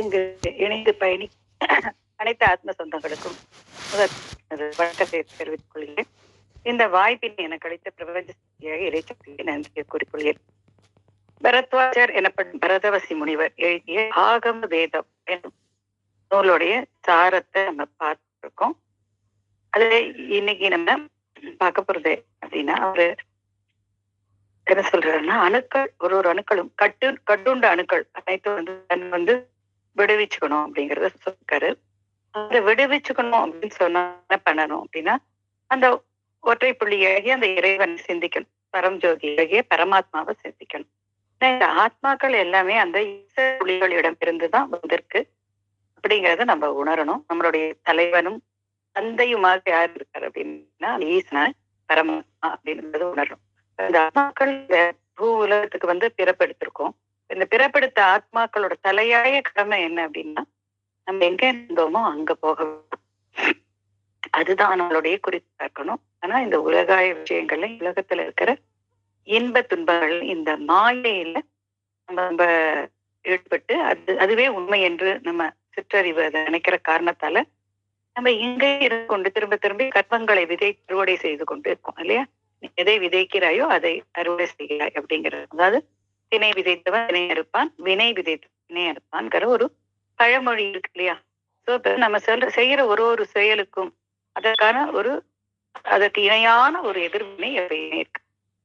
இங்கு இணைந்து பயணி அனைத்து ஆத்ம சொந்தங்களுக்கும் வணக்கத்தை தெரிவித்துக் கொள்கிறேன். இந்த வாய்ப்பினை எனக்கு அளித்த பிரபஞ்ச இறைச்சக்தியை நன்றியை கூறிக்கொள்கிறேன். பரத்வாஜர் எனப்படும் பரதவசி முனிவர் எழுதிய ஆகம வேதம் என்னும் நூலுடைய சாரத்தை நம்ம பார்த்துருக்கோம். அதுல இன்னைக்கு நம்ம பார்க்க போறது அப்படின்னா, அவரு என்ன சொல்றாருன்னா, அணுக்கள் ஒரு அணுக்களும் கட்டுண்ட அணுக்கள் அனைத்தும் வந்து விடுவிச்சுக்கணும் அப்படிங்கறத சொல்லிருக்காரு. அந்த விடுவிச்சுக்கணும் அப்படின்னு சொன்னா என்ன பண்ணணும் அப்படின்னா, அந்த ஒற்றை புள்ளியாகி அந்த இறைவனை சிந்திக்கணும், பரம்ஜோதியாகிய பரமாத்மாவை சிந்திக்கணும். இந்த ஆத்மாக்கள் எல்லாமே அந்த புள்ளிகளிடம் இருந்துதான் வந்திருக்கு அப்படிங்கறத நம்ம உணரணும். நம்மளுடைய தலைவனும் தந்தையுமாக யார் இருக்காரு அப்படின்னா ஈசன் பரமாத்மா அப்படின்றது உணரணும். இந்த ஆத்மாக்கள் இந்த பூ உலகத்துக்கு வந்து பிறப்பெடுத்திருக்கோம். இந்த பிறப்பெடுத்த ஆத்மாக்களோட தலையாய கடமை என்ன அப்படின்னா, நம்ம எங்க இருந்தோமோ அங்க போக வேண்டும். அதுதான் நம்மளுடைய குறிப்பா இருக்கணும். ஆனா இந்த உலகாய விஷயங்கள்ல, உலகத்துல இருக்கிற இன்ப துன்பங்கள், இந்த மாயையில நம்ம ஈடுபட்டு அதுவே உண்மை என்று நம்ம சிற்றறிவு அதை நினைக்கிற காரணத்தால நம்ம இங்கே இருந்து கொண்டு திரும்ப திரும்பி கர்மங்களை அறுவடை செய்து கொண்டு இருக்கோம் இல்லையா? எதை விதைக்கிறாயோ அதை அறுவடை செய்கிறாய் அப்படிங்கிறது. அதாவது திணை விதைத்தவன் திணை அறுப்பான், வினை விதைத்தவன் வினை அறுப்பான்ங்கிற ஒரு பழமொழி இருக்கு இல்லையா? சோ இப்ப நம்ம செய்யற ஒரு செயலுக்கும் அதற்கு இணையான ஒரு எதிர்வினை எப்பயுமே இருக்கு.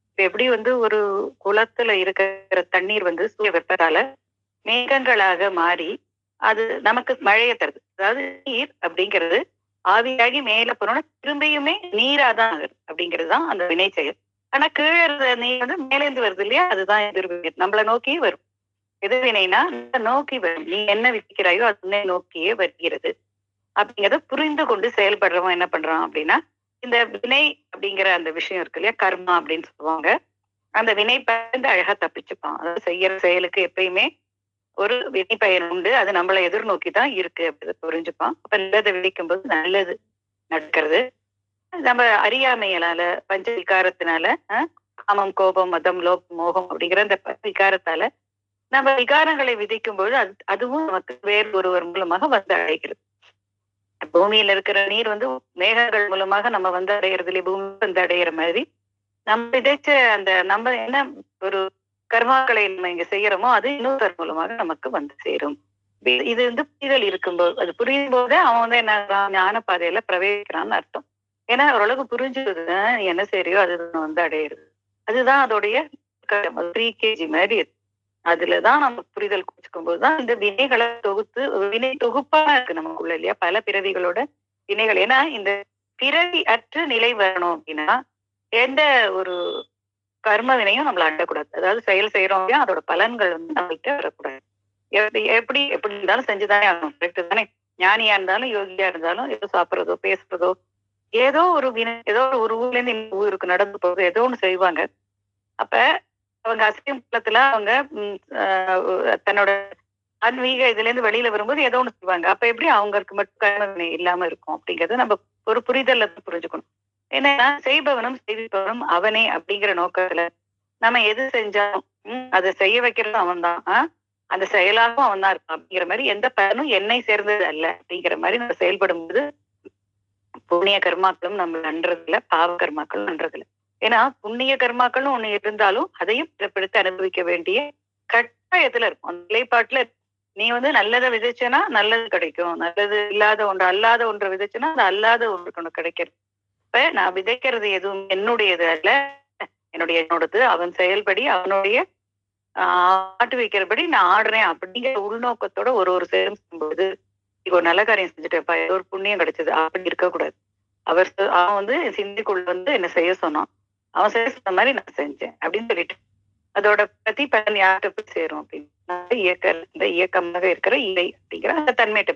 இப்ப எப்படி வந்து ஒரு குளத்துல இருக்கிற தண்ணீர் வந்து சூரிய வெப்பத்தால மேகங்களாக மாறி அது நமக்கு மழையை தருது. அதாவது நீர் அப்படிங்கிறது ஆவியாகி மேல போனோம்னா திரும்பியுமே நீராதான் ஆகுது அப்படிங்கிறது தான் அந்த வினை செயல். ஆனா கீழே இருந்த நீர் வந்து மேலேந்து வருது இல்லையா? அதுதான் எதிர்வினை, நம்மளை நோக்கியே வரும். எதிர்வினைனா நோக்கி வரும். நீ என்ன விதிக்கிறாயோ அது நோக்கியே வருகிறது அப்படிங்கிறத புரிந்து கொண்டு செயல்படுறவன் என்ன பண்றான் அப்படின்னா, இந்த வினை அப்படிங்கிற அந்த விஷயம் இருக்கு இல்லையா, கர்மா அப்படின்னு சொல்லுவாங்க. அந்த வினை பயந்து அழகா தப்பிச்சுப்பான். அதாவது செய்யற செயலுக்கு எப்பயுமே ஒரு வினை பயன் உண்டு, அது நம்மளை எதிர்நோக்கி தான் இருக்கு அப்படி புரிஞ்சுப்பான். அப்ப நல்லதை விதிக்கும் போது நல்லது நடக்கிறது. நம்ம அறியாமையினால, பஞ்ச விகாரத்தினால, காமம் கோபம் மதம் லோகம் மோகம் அப்படிங்கிற அந்த விகாரத்தால நம்ம விகாரங்களை விதிக்கும் போது அதுவும் நமக்கு வேறு ஒருவர் மூலமாக வந்து அடைகிறது. பூமியில இருக்கிற நீர் வந்து மேகங்கள் மூலமாக நம்ம வந்து அடையிறது இல்லையா? பூமி வந்து அடையிற மாதிரி நம்ம விதைச்ச அந்த நம்ம என்ன ஒரு கர்மாக்களை நம்ம இங்க செய்யறோமோ அது இன்னொரு மூலமாக நமக்கு வந்து சேரும். இது வந்து புரிதல் இருக்கும்போது, அது புரியும் போதே அவன் வந்து என்ன ஞான பாதையில பிரவேசிக்கிறான்னு அர்த்தம். ஏன்னா ஓரளவுக்கு புரிஞ்சுது என்ன செய்யறியோ அதுதான் வந்து அடையிறது. அதுதான் அதோடைய ப்ரீகேஜி மாதிரி. அதுலதான் நம்ம புரிதல் குடிச்சுக்கும் போதுதான் இந்த வினைகளை தொகுத்து வினை தொகுப்பா இருக்கு நமக்குள்ள இல்லையா? பல பிறவிகளோட வினைகள். ஏன்னா இந்த பிறவி அற்று நிலை வரணும் அப்படின்னா எந்த ஒரு கர்ம வினையும் நம்மள அண்டக்கூடாது. அதாவது செயல் செய்யறோம் இல்லையா, அதோட பலன்கள் வந்து நம்மகிட்ட வரக்கூடாது. எப்படி இருந்தாலும் செஞ்சுதானே ஆகணும். கரெக்ட் தானே? ஞானியா இருந்தாலும் யோகியா இருந்தாலும் ஏதோ சாப்பிட்றதோ பேசுறதோ ஏதோ ஒரு வினை, ஏதோ ஒரு ஊர்ல இருந்து இன்னும் ஊருக்கு நடந்து போறதோ ஏதோ ஒண்ணு செய்வாங்க. அப்ப அவங்க அசியம் காலத்துல அவங்க தன்னோட ஆன்மீக இதுல இருந்து வெளியில வரும்போது ஏதோ ஒண்ணு செய்வாங்க. அப்ப எப்படி அவங்களுக்கு மட்டும் கர்ம வினை இல்லாம இருக்கும் அப்படிங்கறது நம்ம ஒரு புரிதல்ல புரிஞ்சுக்கணும். ஏன்னா செய்பவனும் செய்விப்பவனும் அவனே அப்படிங்கிற நோக்கத்துல நம்ம எது செஞ்சாலும் அதை செய்ய வைக்கிறதும் அவன் தான், அந்த செயலாகவும் அவன் தான் இருப்பான் அப்படிங்கிற மாதிரி எந்த பயனும் என்னை சேர்ந்தது அல்ல அப்படிங்கிற மாதிரி நம்ம செயல்படும் போது புண்ணிய கர்மாக்களும் நம்ம நன்றது இல்லை, பாவ கர்மாக்களும் நன்றது இல்லை. ஏன்னா புண்ணிய கர்மாக்களும் ஒண்ணு இருந்தாலும் அதையும் பிறப்படுத்தி அனுபவிக்க வேண்டிய கட்டாயத்துல இருக்கும். அந்த நிலைப்பாட்டுல நீ வந்து நல்லதை விதைச்சேன்னா நல்லது கிடைக்கும், நல்லது இல்லாத ஒன்று அல்லாத ஒன்றை விதைச்சுன்னா அது அல்லாத ஒன்றுக்கு ஒண்ணு கிடைக்கிறது. இப்ப நான் விதைக்கிறது எதுவும் என்னுடையது அல்ல, என்னோடது. அவன் செயல்படி அவனுடைய ஆட்டு வைக்கிறபடி நான் ஆடுறேன் அப்படிங்கிற உள்நோக்கத்தோட ஒரு செயலும் செய்யும்போது ஒரு நல்ல காரியம் செஞ்சுட்டேப்பா, ஏதோ ஒரு புண்ணியம் கிடைச்சது அப்படி இருக்கக்கூடாது. அவன் வந்து சிந்திக்குள்ள வந்து என்ன செய்ய சொன்னான், அவன் செய்ய சொன்ன மாதிரி நான் செஞ்சேன் அப்படின்னு சொல்லிட்டு அதோட பிரதி பலன் யார்கிட்ட போய் சேரும் அப்படின்னா இந்த இயக்கமாக இருக்கிற இலை அப்படிங்கிற அந்த தன்மையிட்ட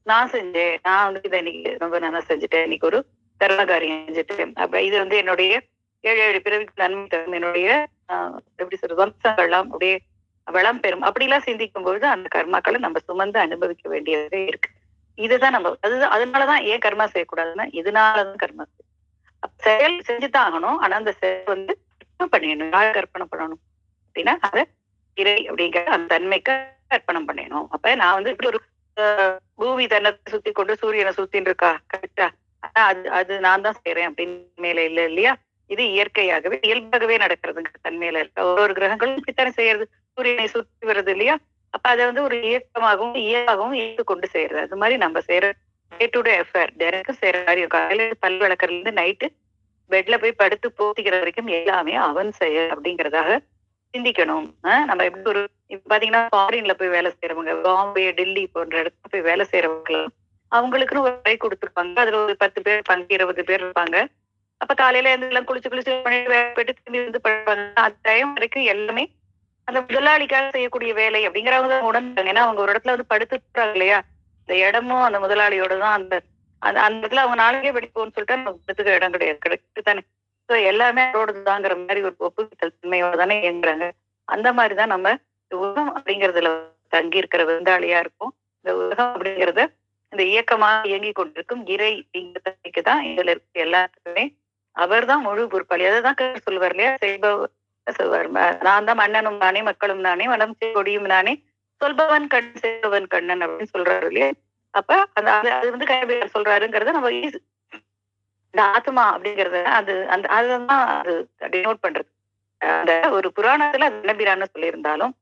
நான் செஞ்சேன், நான் வந்து இதை இன்னைக்கு ரொம்ப நல்லா செஞ்சுட்டேன், இன்னைக்கு ஒரு தர்ம காரியம் செஞ்சுட்டேன், அப்ப இது வந்து என்னுடைய 7 பிறவிக்கு நன்மை தரும், என்னுடைய எப்படி சொல்றது வம்சங்கள்லாம் அப்படியே வளம் பெறும் அப்படிலாம் சிந்திக்கும் பொழுது அந்த கர்மாக்களை நம்ம சுமந்து அனுபவிக்க வேண்டியதே இருக்கு. இதுதான் நம்ம அதனாலதான் ஏன் கர்மா செய்யக்கூடாதுன்னா இதனாலதான் கர்மா செயல் செஞ்சுதான் ஆகணும். ஆனா அந்த செயல் வந்து பண்ணிடணும், யார் கற்பனை பண்ணணும் அப்படின்னா அதை இறை அப்படிங்கிற அந்த தன்மைக்கு அர்ப்பணம் பண்ணணும். அப்ப நான் வந்து இப்படி ஒரு பூமி தன்னை சுத்தி கொண்டு சூரியனை சுத்தின்னு இருக்கா கரெக்டா, ஆனா அது அது நான் தான் செய்யறேன் அப்படின்னு மேல இல்ல இல்லையா. இது இயற்கையாகவே இயல்பாகவே நடக்கிறதுங்க தன்மையில இருக்க ஒரு ஒரு கிரகங்களும் இப்படித்தானே செய்யறது. சூரியனை சுத்தி வருது இல்லையா. அப்ப அதை வந்து ஒரு இயக்கமாகவும் இயல்பாகவும் கொண்டு செய்யறது. அது மாதிரி நம்ம செய்யற டே டு டே அஃபேர் தினக்கும் செய்யற மாதிரி இருக்கும். காலையில பல் விளக்கறதுல இருந்து நைட்டு பெட்ல போய் படுத்து போத்திக்கிற வரைக்கும் எல்லாமே அவன் செய்ய அப்படிங்கிறதாக சிந்திக்கணும். நம்ம எப்படி ஒரு இப்ப பாத்தீங்கன்னா ஃபாரின்ல போய் வேலை செய்யறவங்க, பாம்பே, டெல்லி போன்ற இடத்துல போய் வேலை செய்யறவங்க அவங்களுக்குன்னு ஒரு அறை கொடுத்துருப்பாங்க. அதுல ஒரு 10 பேர் இருப்பாங்க, 20 பேர் இருப்பாங்க. அப்ப காலையில இருந்து எல்லாம் குளிச்சு குளிச்சு பண்ணிட்டு வேலை போயிட்டு திரும்பி வந்து படுப்பாங்க. அந்த டைம் வரைக்கும் எல்லாமே அந்த முதலாளிக்காக செய்யக்கூடிய வேலை அப்படிங்கிறவங்க தான் உணர்ந்தாங்க. ஏன்னா அவங்க ஒரு இடத்துல வந்து படுத்துறாங்க இல்லையா. இந்த இடமும் அந்த முதலாளியோட தான் அந்த அந்த அந்த இடத்துல அவங்க நாளைக்கே வெடிப்போம்னு சொல்லிட்டு நம்ம படுத்துக்கிற இடம் கிடையாது, கிடைக்கு தானே. ஸோ எல்லாமே அவரோடதுதாங்கிற மாதிரி ஒரு ஒப்புவித்தல் தன்மையோட தானே இயங்குறாங்க. அந்த மாதிரிதான் நம்ம இந்த உலகம் அப்படிங்கிறதுல தங்கி இருக்கிற விருந்தாளியா இருக்கும். இந்த உலகம் அப்படிங்கிறத இந்த இயக்கமா இயங்கி கொண்டிருக்கும் இறை அப்படிங்கிறதுக்கு தான் இதுல இருக்க எல்லாத்துக்குமே அவர் தான் முழு பொறுப்பாளி. அதைதான் சொல்லுவார் இல்லையா. சொல்வார், நான் தான் மன்னனும் நானே, மக்களும் நானே, வனம் கொடியும் நானே, சொல்பவன் கண் செய்பவன் கண்ணன் அப்படின்னு சொல்றாரு இல்லையா. அப்ப அந்த அது வந்து கைவியர் சொல்றாருங்கிறத நம்ம இந்த ஆத்மா அப்படிங்கறத அது அந்த அதுதான் அது டினோட் பண்றது. அந்த ஒரு புராணத்துல நபிரான்னு சொல்லியிருந்தாலும்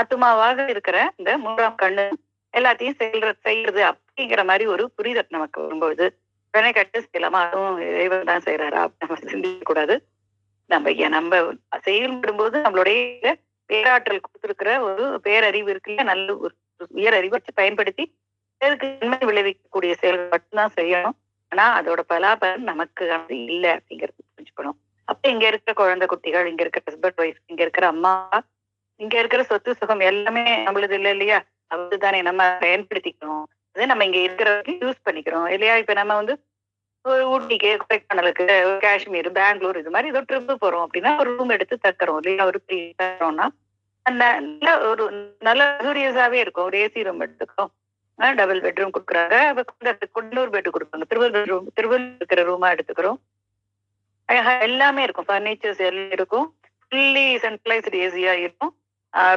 ஆத்மாவாக இருக்கிற இந்த 3ஆம் கண்ணு எல்லாத்தையும் செய்யறது அப்படிங்கிற மாதிரி ஒரு புரிதல் நமக்கு வரும்போது உடனே கட்டு செய்யலாமா, அதுவும் இறைவன் தான் செய்யறாரா நம்ம சிந்திக்க கூடாது. நம்ம செயல்படும்போது நம்மளுடைய பேராற்றல் கொடுத்திருக்கிற ஒரு பேரறிவு இருக்குல்ல, நல்ல ஒரு உயரறிவை பயன்படுத்தி பேருக்கு நன்மை விளைவிக்கக்கூடிய செயல்கள் மட்டும்தான் செய்யணும். ஆனா அதோட பலாபலன் நமக்கு வந்து இல்லை அப்படிங்கிறது புரிஞ்சுக்கணும். அப்ப இங்க இருக்கிற குழந்தை குட்டிகள், இங்க இருக்கிற ஹஸ்பண்ட் ஒய்ஃப், இங்க இருக்கிற அம்மா, இங்க இருக்கிற சொத்து சுகம் எல்லாமே நம்மளது இல்லை இல்லையா. அது தானே நம்ம பயன்படுத்திக்கணும். அது நம்ம இங்க இருக்கிறவங்க யூஸ் பண்ணிக்கிறோம் இல்லையா. இப்ப நம்ம வந்து ஒரு ஊட்டிக்கு, கொடைக்கானலுக்கு, காஷ்மீர், பெங்களூர் இது மாதிரி ஏதோ ட்ரிப்பு போறோம் அப்படின்னா ஒரு ரூம் எடுத்து தக்குறோம் இல்லையா. ஒரு தரோம்னா நல்ல ஒரு நல்ல லக்ஸூரியஸாவே இருக்கும். ஒரு ஏசி ரூம் எடுத்துக்கிறோம், டபுள் பெட்ரூம் கொடுக்குறாங்க. இன்னொரு பெட் கொடுப்பாங்க, திருவள்ளூர் இருக்கிற ரூமா எடுத்துக்கிறோம். எல்லாமே இருக்கும், பர்னிச்சர்ஸ் எல்லாம் இருக்கும், ஃபுல்லி சென்ட்ரலைஸ்டு ஏசியா இருக்கும்.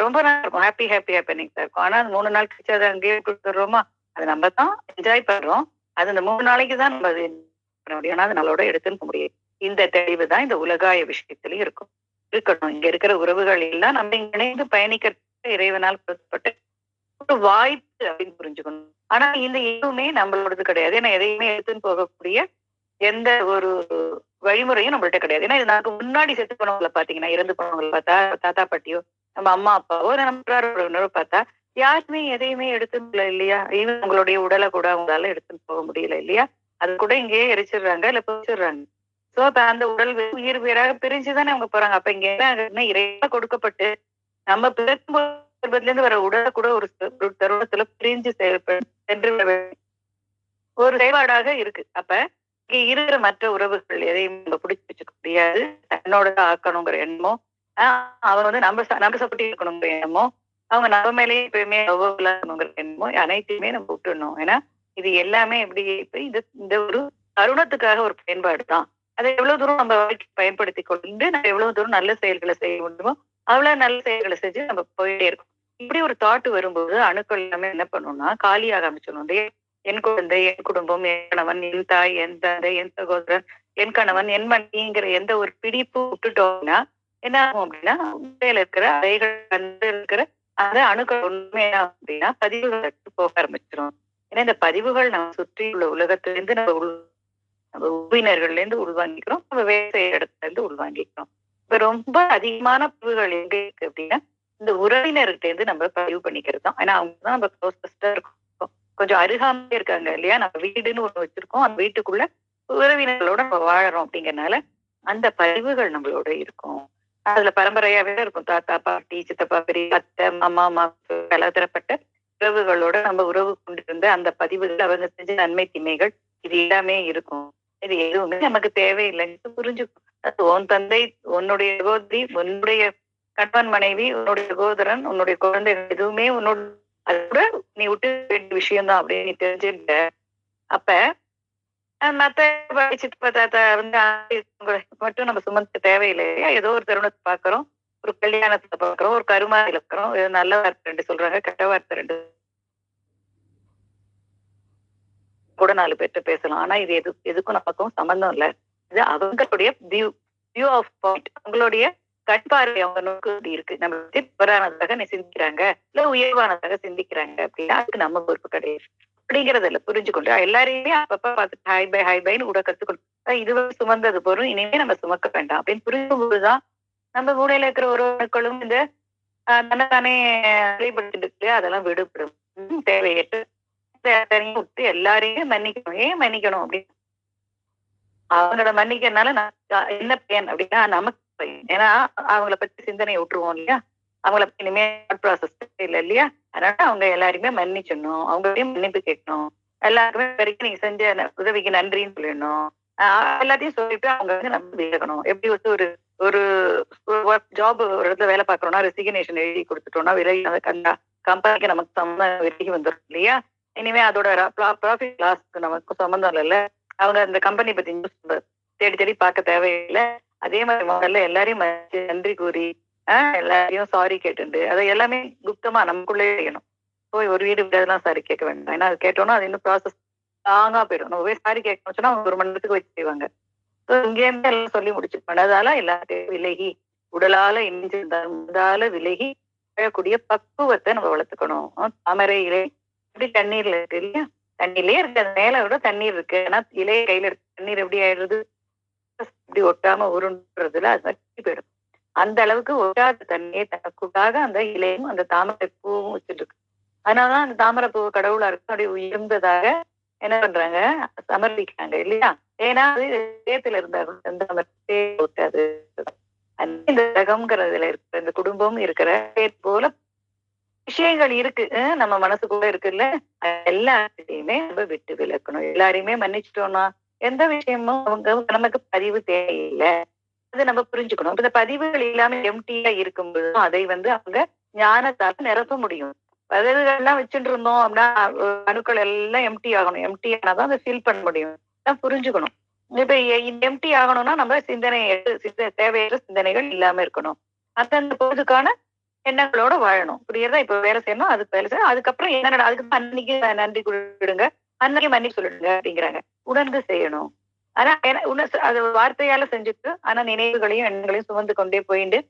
ரொம்ப நல்லா இருக்கும், ஹாப்பினிங்ஸா இருக்கும். ஆனா 3 நாள் கழிச்சு அதை அங்கேயே கொடுத்துடுறோமா, அது நம்ம தான் என்ஜாய் பண்றோம். அது இந்த 3 நாளைக்கு தான் நம்ம அது பண்ண முடியும். ஆனா அது நம்மளோட எடுத்துன்னு போக முடியும். இந்த தெளிவு தான் இந்த உலகாய விஷயத்திலயும் இருக்கணும். இங்க இருக்கிற உறவுகள் எல்லாம் நம்ம இணைந்து பயணிக்க இறைவனால் கொடுக்கப்பட்ட ஒரு வாய்ப்பு அப்படின்னு புரிஞ்சுக்கணும். ஆனா இந்த எதுவுமே நம்மளோடது கிடையாது. ஏன்னா எதையுமே எடுத்துன்னு போகக்கூடிய எந்த ஒரு வழிமுறையும் நம்மள்ட்ட கிடையாது. ஏன்னா இது நமக்கு முன்னாடி செத்து போனவங்களை பாத்தீங்கன்னா, இறந்து போனவங்களை பார்த்தா, தாத்தா பாட்டியோ, நம்ம அம்மா அப்பாவோ, நம்ம பார்த்தா யாருமே எதையுமே எடுத்துன்னு இல்லையா. ஈவன் உங்களுடைய உடலை கூட அவங்களால எடுத்துன்னு போக முடியல இல்லையா. அது கூட இங்கேயே எரிச்சிடுறாங்க, இல்ல பிரிச்சிடுறாங்க. சோ அப்ப அந்த உடல் உயிர் வேறாக பிரிஞ்சுதானே அவங்க போறாங்க. அப்ப இங்க என்ன இறைவா கொடுக்கப்பட்டு நம்ம பிறக்கும்போதுல இருந்து வர உடலை கூட ஒரு தருணத்துல பிரிஞ்சு சென்று ஒரு செயல்பாடாக இருக்கு. அப்ப இங்க இருக்கிற மற்ற உறவுகள் எதையும் நம்ம பிடிச்சு வச்சுக்க முடியாது. தன்னோட ஆக்கணுங்கிற எண்ணமோ, அவங்க வந்து நம்ம சப்போர்ட் இருக்கணுங்கிற எண்ணமோ, அவங்க நம்ம மேலேயே எப்பயுமே இருக்கணுங்கிற எண்ணமோ அனைத்தையுமே நம்ம விட்டுடணும். ஏன்னா இது எல்லாமே எப்படி இந்த ஒரு தருணத்துக்காக ஒரு பயன்பாடு தான். அதை எவ்வளவு தூரம் நம்ம பயன்படுத்தி கொண்டு நம்ம எவ்வளவு தூரம் நல்ல செயல்களை செய்ய முடியுமோ அவ்வளவு நல்ல செயல்களை செஞ்சு நம்ம போயிட்டே இருக்கோம். இப்படி ஒரு தாட்டு வரும்போது அணுக்கள் எல்லாமே என்ன பண்ணணும்னா காலியாக அமைச்சிடணும். என் குழந்தை, என் குடும்பம், என் கணவன், என் தாய், என் தந்தை, என் சகோதரன், என் கணவன், என் மனைவிங்கிற எந்த ஒரு பிடிப்பு விட்டுட்டோம்னா என்ன ஆகும் அப்படின்னா உண்மையில இருக்கிற அறைகள் இருக்கிற அந்த அணுக்கள் உண்மை என்ன அப்படின்னா பதிவுகள் போக ஆரம்பிச்சிடும். ஏன்னா இந்த பதிவுகள் நம்ம சுற்றி உள்ள உலகத்திலிருந்து நம்ம உறவினர்கள்ல இருந்து உள்வாங்கிக்கிறோம், நம்ம வேலை செய்யற இடத்துல இருந்து உள்வாங்கிக்கிறோம். இப்ப ரொம்ப அதிகமான பதிவுகள் எங்க இருக்கு அப்படின்னா இந்த உறவினர்கிட்ட இருந்து நம்ம பதிவு பண்ணிக்கிறது தான். ஏன்னா அவங்கதான் நம்ம க்ளோசஸ்டா இருக்கோம், கொஞ்சம் அருகாமையே இருக்காங்க இல்லையா. நம்ம வீடுன்னு ஒண்ணு வச்சிருக்கோம், அந்த வீட்டுக்குள்ள உறவினர்களோட நம்ம வாழறோம். அப்படிங்கறதுனால அந்த பதிவுகள் நம்மளோட இருக்கும். அதுல பரம்பரையாவே இருக்கும். தாத்தா பாட்டி, சித்தப்பா, பெரிய அத்தை, மாமா, பலதரப்பட்ட உறவுகளோட நம்ம உறவு கொண்டிருந்த அந்த பதிவுகள், அவங்க செஞ்ச நன்மை தீமைகள், இது எல்லாமே இருக்கும். இது எதுவுமே நமக்கு தேவையில்லைன்னு புரிஞ்சுக்கும். உன் தந்தை, உன்னுடைய சகோதரி, உன்னுடைய கணவன் மனைவி, உன்னுடைய சகோதரன், உன்னுடைய குழந்தைகள் எதுவுமே உன்னோட அது கூட நீ விட்டு வேண்டிய விஷயம்தான் அப்படின்னு நீ தெரிஞ்சுட்ட. அப்ப மத்த சித்தப்பா தாத்தா வந்து மட்டும் நம்ம சுமந்து தேவையில்லையா. ஏதோ ஒரு தருணத்தை பாக்குறோம், ஒரு கல்யாணத்துல பாக்குறோம், ஒரு கருமாதியில பாக்குறோம். நல்ல வார்த்தை 2 சொல்றாங்க, கெட்ட வார்த்தை 2 கூட 4 பேர்ட்ட பேசலாம். ஆனா இது எதுக்கும் நமக்கும் சம்மந்தம் இல்ல. இது அவங்களுடைய வியூ ஆஃப் பாயிண்ட். அவங்களுடைய கண் பார்வை அவங்க நோக்கு இப்படி இருக்கு. நம்ம தவறானதாக சிந்திக்கிறாங்க, இல்ல உயர்வானதாக சிந்திக்கிறாங்க அப்படின்னா அதுக்கு நம்ம பொறுப்பு கிடையாது. அப்படிங்கறதுல புரிஞ்சுக்கொண்டு எல்லாரையுமே அப்பப்ப பார்த்துட்டு ஹை பைன்னு கூட கத்துக்கணும். இதுவே சுமந்தது போதும், இனிமே நம்ம சுமக்க வேண்டாம் அப்படின்னு புரியும்போதுதான் நம்ம மூளையில இருக்கிற ஒரு அணுக்களும் இந்த தன்னைத்தானே வெளிப்படுத்திட்டு இருக்கு இல்லையா, அதெல்லாம் விடுபடும். தேவையற்று தனியும் விட்டு எல்லாரையுமே மன்னிக்கணும். ஏன் மன்னிக்கணும் அப்படின்னு அவங்களோட மன்னிக்கிறதுனால என்ன பயன் அப்படின்னா நமக்கு பயன். ஏன்னா அவங்கள பத்தி சிந்தனையை விட்டுருவோம் இல்லையா, அவங்கள பத்தி இனிமே ப்ராசஸ் இல்லை இல்லையா. அதனால அவங்க எல்லாருமே மன்னிச்சிடணும், அவங்களையும் மன்னிப்பு கேட்கணும். எல்லாருக்குமே வரைக்கும் நீங்க செஞ்ச உதவிக்கு நன்றின்னு சொல்லிடணும். எல்லாத்தையும் சொல்லிட்டு அவங்க நம்ம விலகணும். எப்படி ஒரு ஒரு ஜாப் ஒரு இடத்துல வேலை பார்க்கறோம்னா ரெசிக்னேஷன் எழுதி கொடுத்துட்டோம்னா விலகி அந்த கம்பெனிக்கு நமக்கு சம்பந்தம் விலகி வந்துடும் இல்லையா. இனிமே அதோட ப்ராஃபிட் லாஸ்க்கு நமக்கு சம்பந்தம் இல்லைல்ல. அவங்க அந்த கம்பெனி பத்தி தேடி தேடி பார்க்க தேவையில்லை. அதே மாதிரி முதல்ல எல்லாரையும் நன்றி கூறி எல்லாரையும் சாரி கேட்டுண்டு அதை எல்லாமே குப்தமா நமக்குள்ளே செய்யணும். போய் ஒரு வீடு விடாதெல்லாம் சாரி கேட்க வேண்டாம். ஏன்னா அது கேட்டோம்னா அது இன்னும் ப்ராசஸ் லாங்கா போயிடும். நம்ம போய் சாரி கேட்கணும் சொன்னா அவங்க 1 மணி நேரத்துக்கு வச்சு செய்வாங்க. இங்கேருந்து எல்லாம் சொல்லி முடிச்சு மனதால எல்லாத்தையும் விலகி உடலால இணைஞ்சிருந்தாலும் மனதால விலகி வாழக்கூடிய பக்குவத்தை நம்ம வளர்த்துக்கணும். தாமரை இலை எப்படி தண்ணீர்ல இருக்கு இல்லையா, தண்ணியிலே இருக்கு, அது மேல விட தண்ணீர் இருக்கு. ஆனா இலையை கையில எடுத்து தண்ணீர் எப்படி ஆயிடுறது, இப்படி ஒட்டாம உருண்டுறதுல அது வச்சு போயிடும். அந்த அளவுக்கு ஒட்டாத தண்ணியை தனக்குள்ளாக அந்த இலையும் அந்த தாமரை பூவும் வச்சுட்டு இருக்கு. அதனாலதான் அந்த தாமரை பூ கடவுளா இருக்கு அப்படியே உயர்ந்ததாக என்ன பண்றாங்க, சமர்ப்பிக்கிறாங்க இல்லையா. ஏன்னா அது சேத்துல இருந்தாலும் அந்த ஒட்டாது. இந்த ரகம்ங்கிறதுல இருக்கிற இந்த குடும்பம் இருக்கிற போல விஷயங்கள் இருக்கு, நம்ம மனசுக்குள்ள இருக்குல்ல. எல்லாத்தையுமே நம்ம விட்டு விலக்கணும். எல்லாரையுமே மன்னிச்சிட்டோம்னா எந்த விஷயமும் அவங்க நமக்கு பதிவு தேவையில்லை. அதை நம்ம புரிஞ்சுக்கணும். இந்த பதிவுகள் இல்லாம எம்டியா இருக்கும்போது அதை அவங்க ஞானத்தால நிரப்ப முடியும். பதிவுகள்லாம் வச்சுட்டு இருந்தோம் அப்படின்னா அணுக்கள் எல்லாம் எம்டி ஆகணும். எம்டி ஆனாதான் அதை ஃபில் பண்ண முடியும். புரிஞ்சுக்கணும். இப்ப எம்டி ஆகணும்னா நம்ம தேவையற்ற சிந்தனைகள் இல்லாம இருக்கணும். அந்தந்த பொழுதுக்கான எண்ணங்களோட வாழணும். புரியுறதா. இப்ப வேலை செய்யணும், அதுக்கு வேலை செய்யணும். அதுக்கப்புறம் என்ன அதுக்கு அன்னைக்கு நன்றி கொடுங்க, அன்னைக்கு மன்னிப்பு சொல்லிடுங்க அப்படிங்கிறாங்க. உணர்ந்து செய்யணும். ஆனா அது வார்த்தையால செஞ்சுட்டு ஆனா நினைவுகளையும் எண்ணங்களையும் சுமந்து கொண்டே போயிட்டு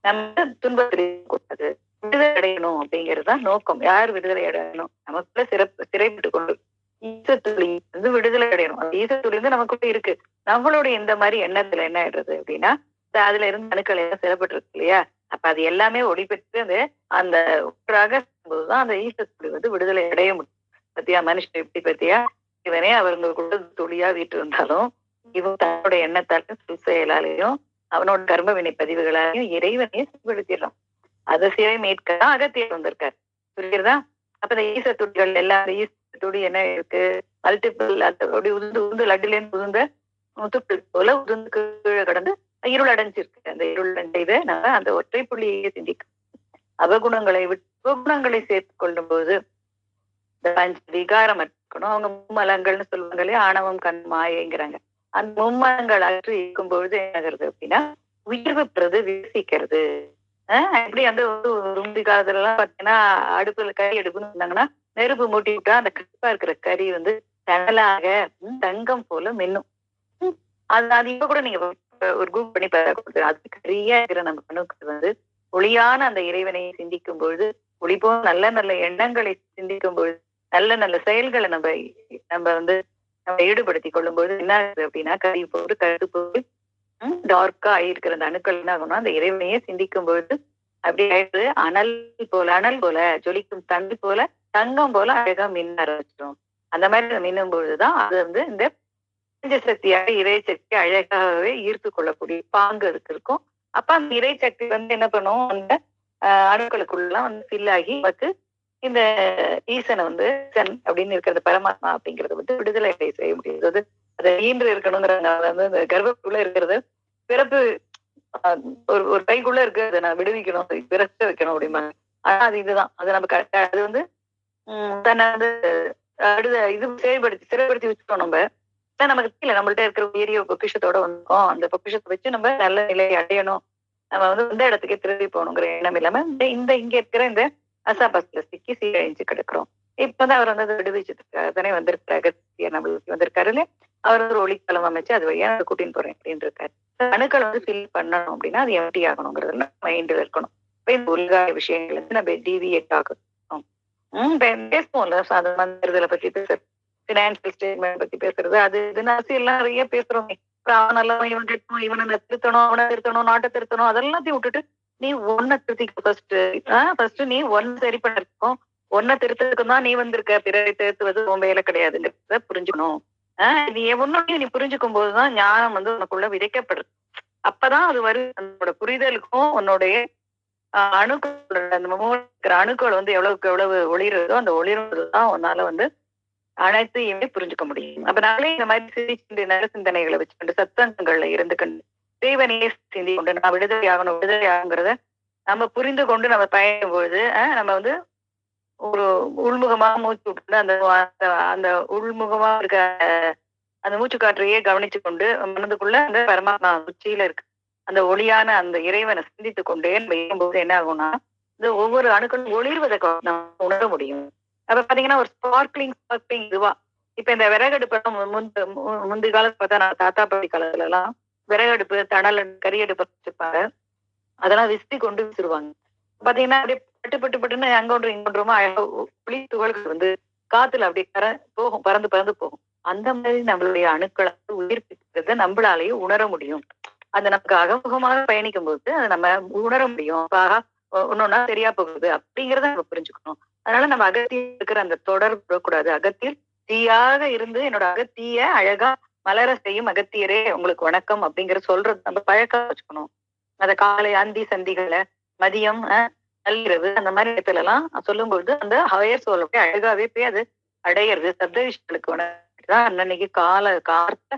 நம்ம துன்பத்தில் கூடாது. விடுதலை அடையணும் அப்படிங்கறதுதான் நோக்கம். யார் விடுதலை அடையணும், நமக்குள்ள சிறைப்பட்டு கொண்டு ஈசத்துளி விடுதலை அடையணும். அந்த ஈசத்துளி நமக்குள்ள இருக்கு. நம்மளுடைய இந்த மாதிரி எண்ணத்துல என்ன ஆயிடுறது அப்படின்னா அதுல இருந்து அணுக்கள் எல்லாம் சிறப்பட்டு இருக்கு இல்லையா. அப்ப அது எல்லாமே ஒளி பெற்று அந்த ஒன்றாக போதுதான் அந்த ஈசத்துளி விடுதலை அடைய முடியும். பத்தியா மனுஷன் எப்படி பத்தியா, இவனே அவர்களுக்குள்ள துளியா வீட்டு இருந்தாலும் இவன் தன்னுடைய எண்ணத்தாலும் சொல் செயலாலையும் அவனோட கர்ம வினை பதிவுகளாலையும் இறைவனையே செயல்படுத்திடுறான். அதை சிறை மீட்க அகத்தியர் வந்திருக்காரு. புரியுறதா. அப்ப இந்த ஈச துடிகள் எல்லாம் ஈச துடி என்ன இருக்கு, மல்டிபிள் அப்படி உந்து லட்டுலேன்னு உதுந்த முத்துக்கள் போல உதுந்து கீழே கடந்து இருள் அடைஞ்சிருக்கு. அந்த இருள் அடைந்த நம்ம அந்த ஒற்றை புள்ளியை சிந்திக்கும். அவகுணங்களை விட்டு உபகுணங்களை சேர்த்துக் கொள்ளும் போது இந்த பஞ்ச விகாரம் இருக்கணும். அவங்க மும்மலங்கள்னு சொல்லுவாங்க இல்லையா, ஆணவம் கண் மாயங்கிறாங்க. அந்த மும்மலங்கள் அற்று இருக்கும் பொழுது என்னங்கிறது அப்படின்னா உயர்வு பெறுது, விசிக்கிறது. எப்படி முந்தி காலத்துல எல்லாம் பாத்தீங்கன்னா அடுப்புல கறி எடுப்புன்னு இருந்தாங்கன்னா நெருப்பு மூட்டி விட்டா அந்த கருப்பா இருக்கிற கறி தணலாக தங்கம் போல மின்னும். அது இப்ப கூட நீங்க ஒரு குரூப் பண்ணி பார்க்க, அது கரியா இருக்கிற நம்ம கண்ணுக்கு ஒளியான அந்த இறைவனை சிந்திக்கும் பொழுது, ஒளி போல் நல்ல நல்ல எண்ணங்களை சிந்திக்கும் பொழுது, நல்ல நல்ல செயல்களை நம்ம நம்ம ஈடுபடுத்திக் கொள்ளும் போது என்ன ஆகுது அப்படின்னா கறி போது கருத்து போது டார்க்கா ஆயிருக்கிற அந்த அணுக்கள் என்ன ஆகணும், அந்த இறைவனையே சிந்திக்கும் பொழுது அப்படி ஆயிடுது. அனல் போல ஜொலிக்கும் தண்ணி போல தங்கம் போல அழகா மின்ன ஆரம்பிச்சிடும். அந்த மாதிரி மின்னும் பொழுதுதான் அது இந்த சக்தியாக இறை சக்தி அழகாகவே ஈர்த்து கொள்ளக்கூடிய பாங்கு அதுக்கு இருக்கும். அப்ப அந்த இறை சக்தி என்ன பண்ணும், அந்த அணுக்களுக்குள்ளலாம் ஃபில் ஆகி இந்த ஈசனை சன் அப்படின்னு இருக்கிறது பரமாத்மா அப்படிங்கறது விடுதலை செய்ய முடியாது. அதை ஈன்று இருக்கணுங்கிறதுனால இந்த கர்ப்பத்துக்குள்ள இருக்கிறது பிறப்பு ஒரு கைக்குள்ள இருக்கு, அதை நான் விடுவிக்கணும், பிறக்க வைக்கணும் அப்படிம்பாங்க. ஆனா அது இதுதான், அது நம்ம அது தன்னை சிறைப்படுத்தி வச்சுட்டோம். நம்ம நமக்கு தெரியல நம்மள்ட்ட இருக்கிற உயரிய பொக்கிஷத்தோட வந்தோம். அந்த பொக்கிஷத்தை வச்சு நம்ம நல்ல நிலையை அடையணும் நம்ம வந்து இந்த இடத்துக்கே திரும்பி போகணுங்கிற எண்ணம் இல்லாம இங்க இருக்கிற இந்த அசாபாஸ்ல சிக்கி சீரழிஞ்சு கிடக்குறோம். இப்பதான் அவர் வந்து அதை விடுவிச்சதுக்காக தானே வந்திருக்காரு. அகத்தியர் நம்மளுக்கு வந்திருக்காரு இல்லையா? அவர் ஒரு ஒளித்தளம் அமைச்சு அது வழியா கூட்டின்னு போறேன் அப்படின்னு இருக்காரு. அணுக்கள் வந்து ஃபில் பண்ணணும் அப்படின்னா அது எம்டி ஆகணுங்கிறதுல மைண்ட்ல இருக்கணும். இப்ப இந்த உலக விஷயங்கள் வந்து நம்ம டிவியேட் ஆகணும். பேசுவோம்ல சாதாரண தேர்தலை பத்தி பேசுறது, பினான்சியல் ஸ்டேட்மெண்ட் பத்தி பேசுறது, அது இதுன்னு அரசியல்லாம் நிறைய பேசுறோமே. அவன் நல்லவன், இவன் கெட்டவன், இவனை திருத்தணும், அவனை திருத்தணும், நாட்டை திருத்தணும், அதெல்லாத்தையும் விட்டுட்டு நீ ஒன்ன திருத்திக்க ஃபர்ஸ்ட் நீ ஒன்னு சரி பண்ணிருக்கோம். ஒன்ன திருத்தத்துக்கும் தான் நீ வந்திருக்க. பிறரை திருத்துவது உன் வேலை கிடையாதுங்கிறத புரிஞ்சுக்கணும். நீ ஒன்னொன்னு நீ புரிஞ்சுக்கும் போதுதான் ஞானம் வந்து உனக்குள்ள விதைக்கப்படுது. அப்பதான் அது உன்னோட புரிதலுக்கும் உன்னுடைய அணுக்களோட அந்த இருக்கிற அணுக்கள் வந்து எவ்வளவுக்கு எவ்வளவு ஒளிருதோ அந்த ஒளிர்வதுதான் உன்னால வந்து அனைத்தையுமே புரிஞ்சுக்க முடியும். அப்பனாலே இந்த மாதிரி சிறிய நல்ல சிந்தனைகளை வச்சுக்கொண்டு சத்தங்கள்ல இருந்துக்கொண்டு தேவனையே சிந்தி கொண்டு நான் விடுதலை ஆகுங்கிறத நம்ம புரிந்து கொண்டு நம்ம பயணம் பொழுது நம்ம வந்து ஒரு உள்முகமா மூச்சு விட்டு அந்த அந்த உள்முகமா இருக்க அந்த மூச்சு காற்றையே கவனிச்சு கொண்டு மனதுக்குள்ள அந்த பரமாத்மா உச்சியில இருக்கு அந்த ஒளியான அந்த இறைவனை சிந்தித்து கொண்டே நம்ம இருக்கும்போது என்ன ஆகும்னா இந்த ஒவ்வொரு அணுக்களும் ஒளிர்வதை நம்ம உணர முடியும். அப்ப பாத்தீங்கன்னா ஒரு ஸ்பார்க்லிங் இதுவா இப்ப இந்த விறகடுப்பு முந்தைய காலத்துல பார்த்தா நான் தாத்தா பாட்டி காலத்துல எல்லாம் விறகடுப்பு தணல் கரியடுப்பு வச்சிருப்பாங்க. அதெல்லாம் விசிறி கொண்டு விசிறுவாங்க. பாத்தீங்கன்னா அப்படியே பட்டுன்னு அங்கொன்று இங்கொன்றுமா புளி துகள்கள் வந்து காத்துல அப்படியே போகும், பறந்து போகும். அந்த மாதிரி நம்மளுடைய அணுக்களை உயிர்ப்பிக்கிறத நம்மளாலேயே உணர முடியும். அது நமக்கு அகமுகமாக பயணிக்கும் போது அதை நம்ம உணர முடியும். ஒன்னொன்னா சரியா போகுது அப்படிங்கிறத நம்ம புரிஞ்சுக்கணும். அதனால நம்ம அகத்தியில் இருக்கிற அந்த தொடர்பு விடக்கூடாது. அகத்தியில் தீயாக இருந்து என்னோட அகத்திய அழகா மலர செய்யும் அகத்தியரே உங்களுக்கு வணக்கம் அப்படிங்கிற சொல்றது நம்ம பழக்கம் வச்சுக்கணும். அந்த காலை அந்தி சந்திகளை மதியம் நள்ளிரவு அந்த மாதிரி இடத்துல எல்லாம் சொல்லும்போது அந்த ஹயர் சோல் போய் அழகாவே போய் அது அடையிறது. சப்த விஷயங்களுக்கு வணக்கம் அன்னைக்கு காலத்தை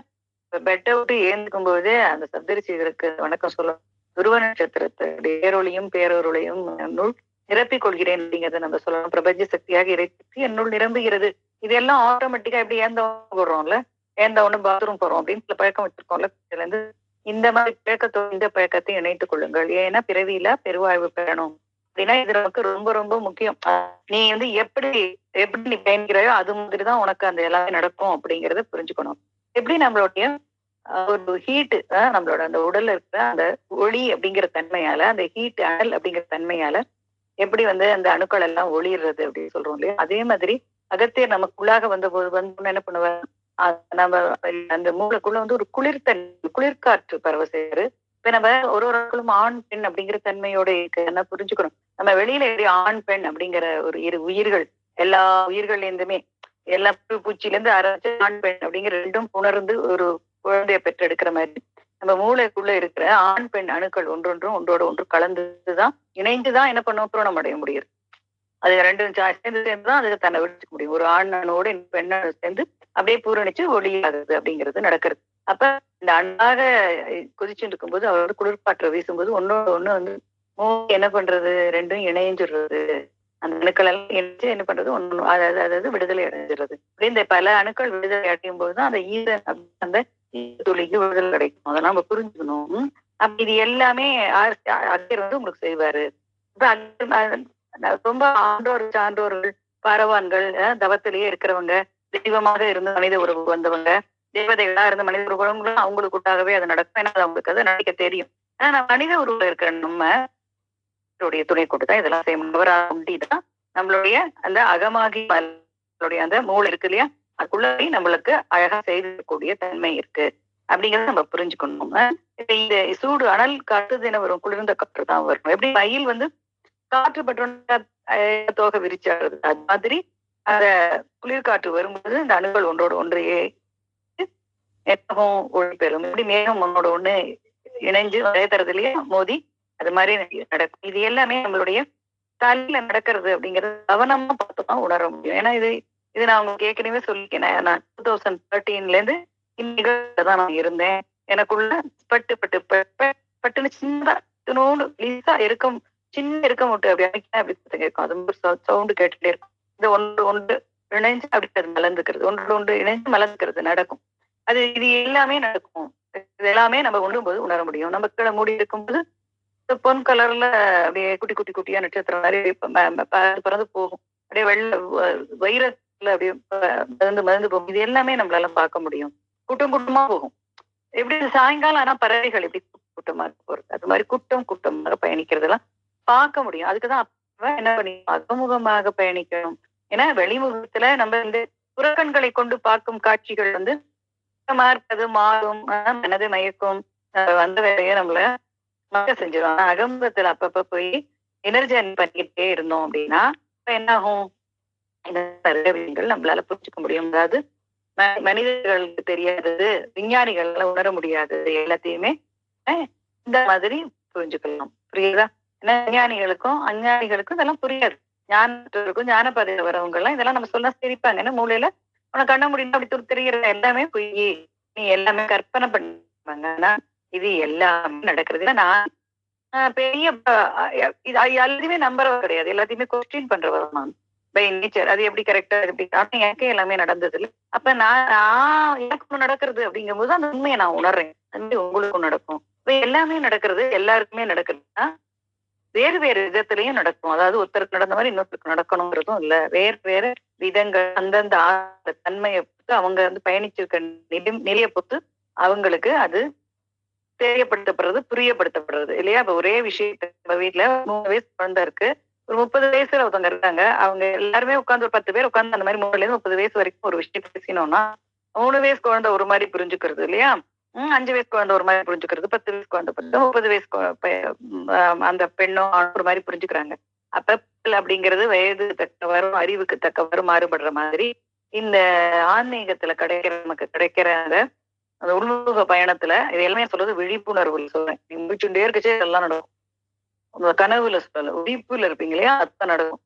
பெட்டை விட்டு ஏந்துக்கும் போதே அந்த சப்தரிசிகளுக்கு வணக்கம் சொல்லும். துருவ நட்சத்திரத்துடைய பேரொருளையும் நூல் நிரப்பிக் கொள்கிறேன் அப்படிங்கிறத நம்ம சொல்லணும். பிரபஞ்ச சக்தியாக இறைச்சி என்னுள் நிரம்புகிறது. இதெல்லாம் ஆட்டோமேட்டிக்கா எப்படி ஏந்த போடுறோம்ல, ஏந்த ஒண்ணு பாத்ரூம் போறோம் அப்படின்னு சில பழக்கம் வச்சிருக்கோம்ல. இதுல இருந்து இந்த மாதிரி இந்த பழக்கத்தை இணைத்துக் கொள்ளுங்கள். ஏன்னா பிறவியில பெருவாழ்வு பெறணும் அப்படின்னா இது நமக்கு ரொம்ப ரொம்ப முக்கியம். நீ வந்து எப்படி நீ பயணிக்கிறாயோ அது மாதிரிதான் உனக்கு அந்த எல்லாமே நடக்கும் அப்படிங்கறத புரிஞ்சுக்கணும். எப்படி நம்மளுடைய ஒரு ஹீட் நம்மளோட அந்த உடல்ல இருக்கிற அந்த ஒளி அப்படிங்கிற தன்மையால அந்த ஹீட் அனல் அப்படிங்கிற தன்மையால எப்படி வந்து அந்த அணுக்கள் எல்லாம் ஒளிர்றது அப்படின்னு சொல்றோம் இல்லையா? அதே மாதிரி அகத்தியர் நமக்குள்ளாக வந்த போது வந்து என்ன பண்ணுவார், நம்ம அந்த மூளைக்குள்ள வந்து ஒரு குளிர்காற்று பரவ செய்யறாரு. இப்ப நம்ம ஒரு ஆட்களும் ஆண் பெண் அப்படிங்கிற தன்மையோட என்ன புரிஞ்சுக்கணும். நம்ம வெளியில எப்படி ஆண் பெண் அப்படிங்கிற ஒரு இரு உயிர்கள் எல்லா உயிர்கள்ல இருந்துமே எல்லா பூச்சியில இருந்து ஆரம்பிச்சு ஆண் பெண் அப்படிங்கிற ரெண்டும் உணர்ந்து ஒரு குழந்தைய பெற்றெடுக்கிற மாதிரி நம்ம மூளைக்குள்ள இருக்கிற ஆண் பெண் அணுக்கள் ஒன்றொன்றும் ஒன்றோட ஒன்று கலந்துதான் இணைந்துதான் என்ன பண்ண பூரணம் அடைய முடியும். அது ரெண்டும் சேர்ந்துதான் அதுக்கு தன்னை விடுச்சுக்க முடியும். ஒரு ஆண் அணோட பெண் அணு சேர்ந்து அப்படியே பூரணிச்சு ஒளியாகுது அப்படிங்கிறது நடக்கிறது. அப்ப இந்த அண்ணாக கொதிச்சுட்டு இருக்கும்போது அவரோட குளிர்பாற்றை வீசும்போது ஒன்னோட ஒண்ணு வந்து என்ன பண்றது, ரெண்டும் இணைஞ்சிடுறது. அந்த அணுக்கள் எல்லாம் இணைஞ்சு என்ன பண்றது ஒண்ணு அதாவது விடுதலை அடைஞ்சிடுறது. அப்படி இந்த பல அணுக்கள் விடுதலை அடையும் போதுதான் அந்த அந்த துளிக்கு விடுதலை கிடைக்கும். அதெல்லாம் நம்ம புரிஞ்சுக்கணும். அப்ப இது எல்லாமே அக்கர் வந்து உங்களுக்கு செய்வாரு. ரொம்ப சான்றோர்கள் பரவான்கள் தவத்திலேயே இருக்கிறவங்க தெய்வமாக இருந்து மனித உறவு வந்தவங்க தேவதைகளா இருந்த மனித உறவுகளும் அவங்களுக்கு கூட்டாகவே அது நடக்கும். ஏன்னா அது அவங்களுக்கு அது நினைக்க தெரியும். ஆனா நம்ம மனித உறவுல இருக்கிற நம்மளுடைய துணை கொண்டுதான் இதெல்லாம் செய்யணும். நம்மளுடைய அந்த அகமாகி அந்த மூளை இருக்கு இல்லையா, அதுக்குள்ள நம்மளுக்கு அழகா செய்யக்கூடிய தன்மை இருக்கு அப்படிங்கறத நம்ம புரிஞ்சுக்கணும். இந்த சூடு அனல் காற்று தினம் வரும், குளிர்ந்த காற்று தான் வரும். எப்படி மயில் வந்து காற்று பற்றோட தோகை விரிச்சாடுறது, அது மாதிரி அந்த குளிர்காற்று வரும்போது இந்த அணுக்கள் ஒன்றோடு ஒன்றையே மேகமும் ஒளி பெறும். எப்படி மேகம் ஒன்னோட ஒண்ணு இணைஞ்சு ஒரே தரத்திலேயே மோதி அது மாதிரி நடக்கும். இது எல்லாமே நம்மளுடைய தலையில நடக்கிறது அப்படிங்கறது கவனமா பார்த்தோம்னா உணர முடியும். ஏன்னா இது நான் உங்களுக்கு ஏற்கனவே சொல்லிக்கேன். நான் 2013ல இருந்து இந்நிகழ்ச்சியில நான் இருந்தேன். எனக்குள்ள பட்டுன்னு சின்னதா லிசா இருக்கும், சின்ன இருக்க மட்டும் அப்படி அப்படி இருக்கும். அது சவுண்டு கேட்டுட்டே இருக்கும். இந்த ஒன்று இணைஞ்சு அப்படி அது மலர்ந்துக்கிறது, ஒன்று இணைஞ்சு மலர்ந்துக்கிறது நடக்கும். இது எல்லாமே நடக்கும். இது எல்லாமே நம்ம உண்ணும் போது உணர முடியும். நம்ம கீழே மூடி இருக்கும்போது பொன் கலர்ல அப்படியே குட்டி குட்டி குட்டியா நட்சத்திரம் மாதிரி பறந்து போகும். அப்படியே வைரத்துல அப்படியே மறந்து மறந்து போகும். இது எல்லாமே நம்மளால பார்க்க முடியும். கூட்டம் கூட்டமா போகும். எப்படி சாயங்காலம் ஆனா பறவைகள் எப்படி கூட்டமா போறது, அது மாதிரி கூட்டம் கூட்டமாக பயணிக்கிறதெல்லாம் பார்க்க முடியும். அதுக்குதான் அப்ப என்ன பண்ணி அகமுகமாக பயணிக்கணும். ஏன்னா வெளிமுகத்துல நம்ம இந்த புறக்கண்களை கொண்டு பார்க்கும் காட்சிகள் வந்து இருப்பது மாறும், மனதை மயக்கும், வந்த வேலையை நம்மள மக்க செஞ்சிடும். ஆனா அகமுகத்துல அப்பப்ப போய் எனர்ஜி பண்ணிக்கிட்டே இருந்தோம் அப்படின்னா என்ன ஆகும், நிறைய விஷயங்கள் நம்மளால புரிஞ்சுக்க முடியும். அதாவது மனிதர்களுக்கு தெரியாதது விஞ்ஞானிகள் உணர முடியாதது எல்லாத்தையுமே இந்த மாதிரி புரிஞ்சுக்கலாம். புரியுதா? ஏன்னா விஞ்ஞானிகளுக்கும் அஞ்ஞானிகளுக்கும் இதெல்லாம் புரியாது. ஞானத்துக்கும் ஞான பதில வரவங்க எல்லாம் இதெல்லாம் நம்ம சொன்னா சிரிப்பாங்க. ஏன்னா மூலையில உனக்கு கண்ண முடியும் அப்படி தெரிகிற எல்லாமே பொய், நீ எல்லாமே கற்பனை பண்ணுவாங்க. ஆனா இது எல்லாமே நடக்கிறது. நான் பெரிய இது எல்லாத்தையுமே நம்புறவ கிடையாது, எல்லாத்தையுமே கொஸ்டின் பண்றவ நான் பை நேச்சர். அது எப்படி கரெக்டா எப்படி எனக்கே எல்லாமே நடந்தது இல்லை. அப்ப எனக்கு ஒண்ணு நடக்கிறது அப்படிங்கும் போது அந்த உண்மையை நான் உணர்றேன். அது மாதிரி உங்களுக்கும் நடக்கும். இப்ப எல்லாமே நடக்கிறது, எல்லாருக்குமே நடக்குதுன்னா வேறு வேறு விதத்திலையும் நடக்கும். அதாவது ஒருத்தருக்கு நடந்த மாதிரி இன்னொருத்தருக்கு நடக்கணுங்கிறதும் இல்ல. வேறு வேறு விதங்கள் அந்தந்த தன்மையை பொறுத்து அவங்க வந்து பயணிச்சிருக்க நிலையை பொறுத்து அவங்களுக்கு அது தெரியப்படுத்தப்படுறது, புரியப்படுத்தப்படுறது இல்லையா? இப்ப ஒரே விஷயத்த நம்ம வீட்டுல 3 வயசு குழந்தை இருக்கு, ஒரு 30 வயசுல ஒருத்தவங்க இருக்காங்க. அவங்க எல்லாருமே உட்காந்து ஒரு 10 பேர் உட்காந்து அந்த மாதிரி 3ல இருந்து 30 வயசு வரைக்கும் ஒரு விஷயம் பேசினோம்னா 3 வயசு குழந்தை ஒரு மாதிரி புரிஞ்சுக்கிறது இல்லையா? 5 வயசு குழந்தை ஒரு மாதிரி புரிஞ்சுக்கிறது, 10 வயசு குழந்தை 30 வயசு அந்த பெண்ணும் ஒரு மாதிரி புரிஞ்சுக்கிறாங்க. அப்ப அப்படிங்கிறது வயது தக்கவரும் அறிவுக்கு தக்கவரும் மாறுபடுற மாதிரி இந்த ஆன்மீகத்துல நமக்கு கிடைக்கிற அந்த உள்முக பயணத்துல இது எல்லாமே சொல்றது விழிப்புணர்வு சொல்றேன். நீ முடிச்சுட்டே இருக்கச்சே இதெல்லாம் நடக்கும். உங்க கனவுல சொல்லல, விழிப்புல இருப்பீங்க இல்லையா? அதுதான் நடக்கும்.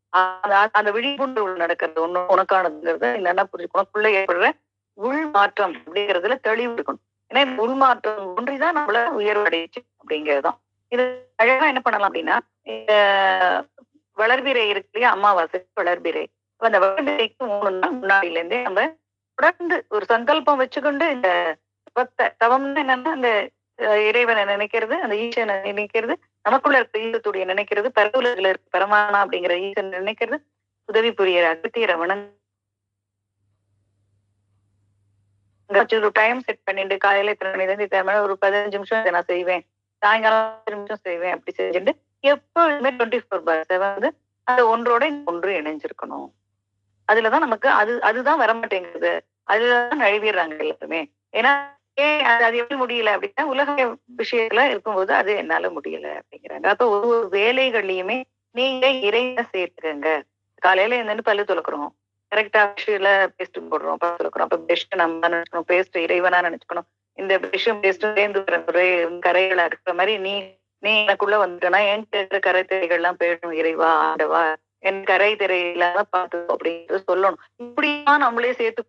அந்த விழிப்புணர்வு நடக்கிறது ஒண்ணு உனக்கானதுங்கிறத என்னன்னா புரிஞ்சு உனக்குள்ள ஏற்படுற உள் மாற்றம் அப்படிங்கிறதுல தெளிவு இருக்கணும். ஏன்னா இந்த உள் மாற்றம் ஒன்றிதான் நம்மள உயர்வு அடைச்சு அப்படிங்கிறதுதான். இது அழகா என்ன பண்ணலாம் அப்படின்னா, இந்த வளர்பிறை இருக்கு இல்லையா? அமாவாசை வளர்பிறை. அந்த வளர்பிறைக்கு 3 நாள் முன்னாடில இருந்தே நம்ம தொடர்ந்து ஒரு சங்கல்பம் வச்சுக்கொண்டு இந்த தவம்னு என்னன்னா அந்த இறைவனை நினைக்கிறது, அந்த ஈசனை நினைக்கிறது, நமக்குள்ள இருக்க ஈசத்துடைய நினைக்கிறது, பரவுலகில இருக்க பரமானா அப்படிங்கிற ஈசன் நினைக்கிறது, உதவி புரியற அகத்தியரை ஒரு டைம் செட் பண்ணிட்டு காலையில இத்தனை மணிலேருந்து இத்தனை மணி ஒரு 15 நிமிஷம் இதை நான் செய்வேன், சாயங்காலம் 10 நிமிஷம் செய்வேன் அப்படி செஞ்சுட்டு எப்பொழுதுமே 24/7 வந்து அந்த ஒன்றோட ஒன்று இணைஞ்சிருக்கணும். அதுலதான் நமக்கு அதுதான் வரமாட்டேங்குது. அதுலதான் நழுவிடுறாங்க எல்லாருமே. ஏன்னா அது எப்படி முடியல அப்படின்னா உலக விஷயத்துல இருக்கும்போது அது என்னால முடியல அப்படிங்கிறாங்க. அப்ப ஒரு வேலைகள்லயுமே நீங்க இறைவனை சேர்த்துக்கங்க. காலையில என்னன்னு பல்லு துலக்குறோம், கரெக்டா விஷயத்துல பேஸ்ட் போடுறோம், பல்லு துலக்குறோம். அப்ப பெஸ்ட் நம்ம நினைச்சுக்கணும், பேஸ்ட் இறைவனா நினைச்சுக்கணும். இந்த விஷயம் பேஸ்ட் சேர்ந்து கரைகளா இருக்கிற மாதிரி நீ எனக்குள்ள வந்துட்டனா என்கிட்ட இருக்கிற கரை திரைகள்லாம் போயிடணும். இறைவா ஆண்டவா என் கரை திரை இல்லாம பார்த்து அப்படின்றது சொல்லணும். இப்படிதான் நம்மளே சேர்த்து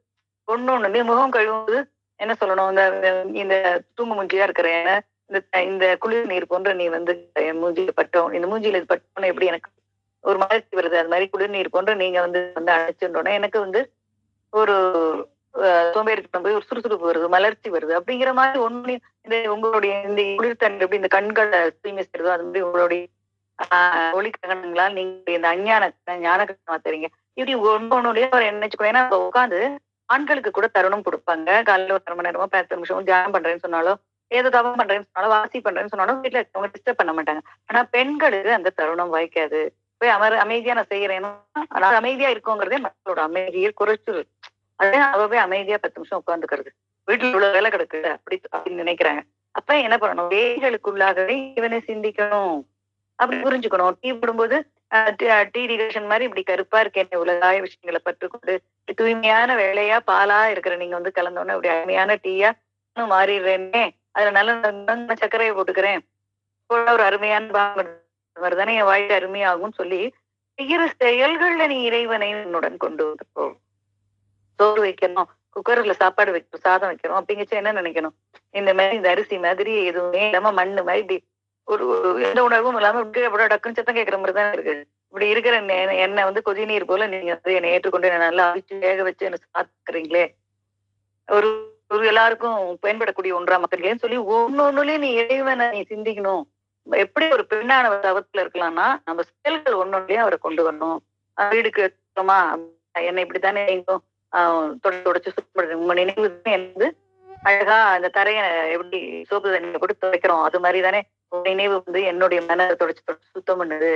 கொண்டு முகம் கழுவும்போது என்ன சொல்லணும், இந்த தூங்கு மூஞ்சியா இருக்கிற இந்த குளிர் நீர் போன்ற நீ வந்து என் மூஞ்சியில பட்டோம், இந்த மூஞ்சியில இது பட்டோன்னு எப்படி எனக்கு ஒரு மலர்ச்சி வருது, அது மாதிரி குளிர் நீர் போன்ற நீங்க வந்து அழைச்சுட்டோன்னா எனக்கு வந்து ஒரு சோம்பேறித்தனம் போய் ஒரு சுறுசுறுப்பு வருது, மலர்ச்சி வருது அப்படிங்கிற மாதிரி ஒண்ணு. இந்த உங்களுடைய இந்த குளிர்தண்ணி எப்படி இந்த கண்களை தூய்மை செய்யறதோ அது மாதிரி உங்களுடைய ஒளி ககனங்களால் நீங்க இந்த ஞான ககனமா தெரியுங்க. இப்படி ஒன்னொன்னுடைய ஒரு நினைச்சுக்கணும். ஏன்னா உட்காந்து ஆண்களுக்கு கூட தருணம் கொடுப்பாங்க. காலையில ஒரு 1/2 மணி நேரமோ 10 நிமிஷமும் தியானம் பண்றேன்னு சொன்னாலும், ஏதோ தவம் பண்றேன்னு சொன்னாலும், வாசி பண்றேன்னு சொன்னாலும் வீட்டுல இருக்கவங்க டிஸ்டர்ப் பண்ண மாட்டாங்க. ஆனா பெண்களுக்கு அந்த தருணம் வாய்க்காது. போய் அமைதியா நான் செய்யறேன்னா நான் அமைதியா இருக்கோங்கிறதே மக்களோட அமைதியை குறைச்சு. அதே அவவே அமைதியா 10 நிமிஷம் உட்காந்துக்கிறது, வீட்டுல இவ்வளவு வேலை கிடக்குது அப்படின்னு நினைக்கிறாங்க. அப்ப என்ன பண்ணணும், வேலைகளுக்குள்ளாகவே இவனை சிந்திக்கணும், அப்படி புரிஞ்சுக்கணும். டீ போடும்போது டீ டிகேஷன் மாதிரி இப்படி கருப்பா இருக்கேன் உலகாய விஷயங்களை பற்றுக்கொண்டு தூய்மையான வேலையா பாலா இருக்கிற நீங்க வந்து கலந்தோன்னு அப்படி அருமையான டீயா மாறிடுறேன்னே, அதுல நல்ல சர்க்கரையை போட்டுக்கிறேன், ஒரு அருமையான மாதிரிதானே என் வாழ்க்கை அருமையாகும்னு சொல்லி செய்கிற செயல்கள்ல நீ இறைவனை உன்னுடன் கொண்டு வந்துப்போ. சோறு வைக்கணும், குக்கர்ல சாப்பாடு வைக்கணும், சாதம் வைக்கணும் அப்படிங்கச்சு என்ன நினைக்கணும், இந்த மாதிரி இந்த அரிசி மாதிரி எதுவுமே இல்லாம மண்ணு மாதிரி ஒரு எந்த உணர்வும் இல்லாம டக்குன்னு சத்தம் கேட்கிற மாதிரி தான் இருக்கு. இப்படி இருக்கிற என்னை வந்து கொதி நீர் போல நீங்க வந்து என்னை ஏற்றுக்கொண்டு என்ன நல்லா அவிச்சு வேக வச்சு என்ன சாத்துக்கிறீங்களே, ஒரு எல்லாருக்கும் பயன்படக்கூடிய ஒன்றா மக்களுக்கேன்னு சொல்லி ஒன்னொன்னுலயும் நீ இறைவனை நீ சிந்திக்கணும். எப்படி ஒரு பெண்ணான தவத்துல இருக்கலாம்னா நம்ம செயல்கள் ஒன்னொன்னையும் அவரை கொண்டு வரணும். வீடுக்கு சுத்தமா என்னை இப்படித்தானே நீங்களும் தொடச்சு சுத்தம் உங்க நினைவு வந்து அழகா அந்த தரைய எப்படி சோப்பு தண்ணியை போட்டு துவைக்கிறோம் அது மாதிரி தானே நினைவு வந்து என்னுடைய மனதை தொடச்சு தொடச்சு சுத்தம் பண்ணுது.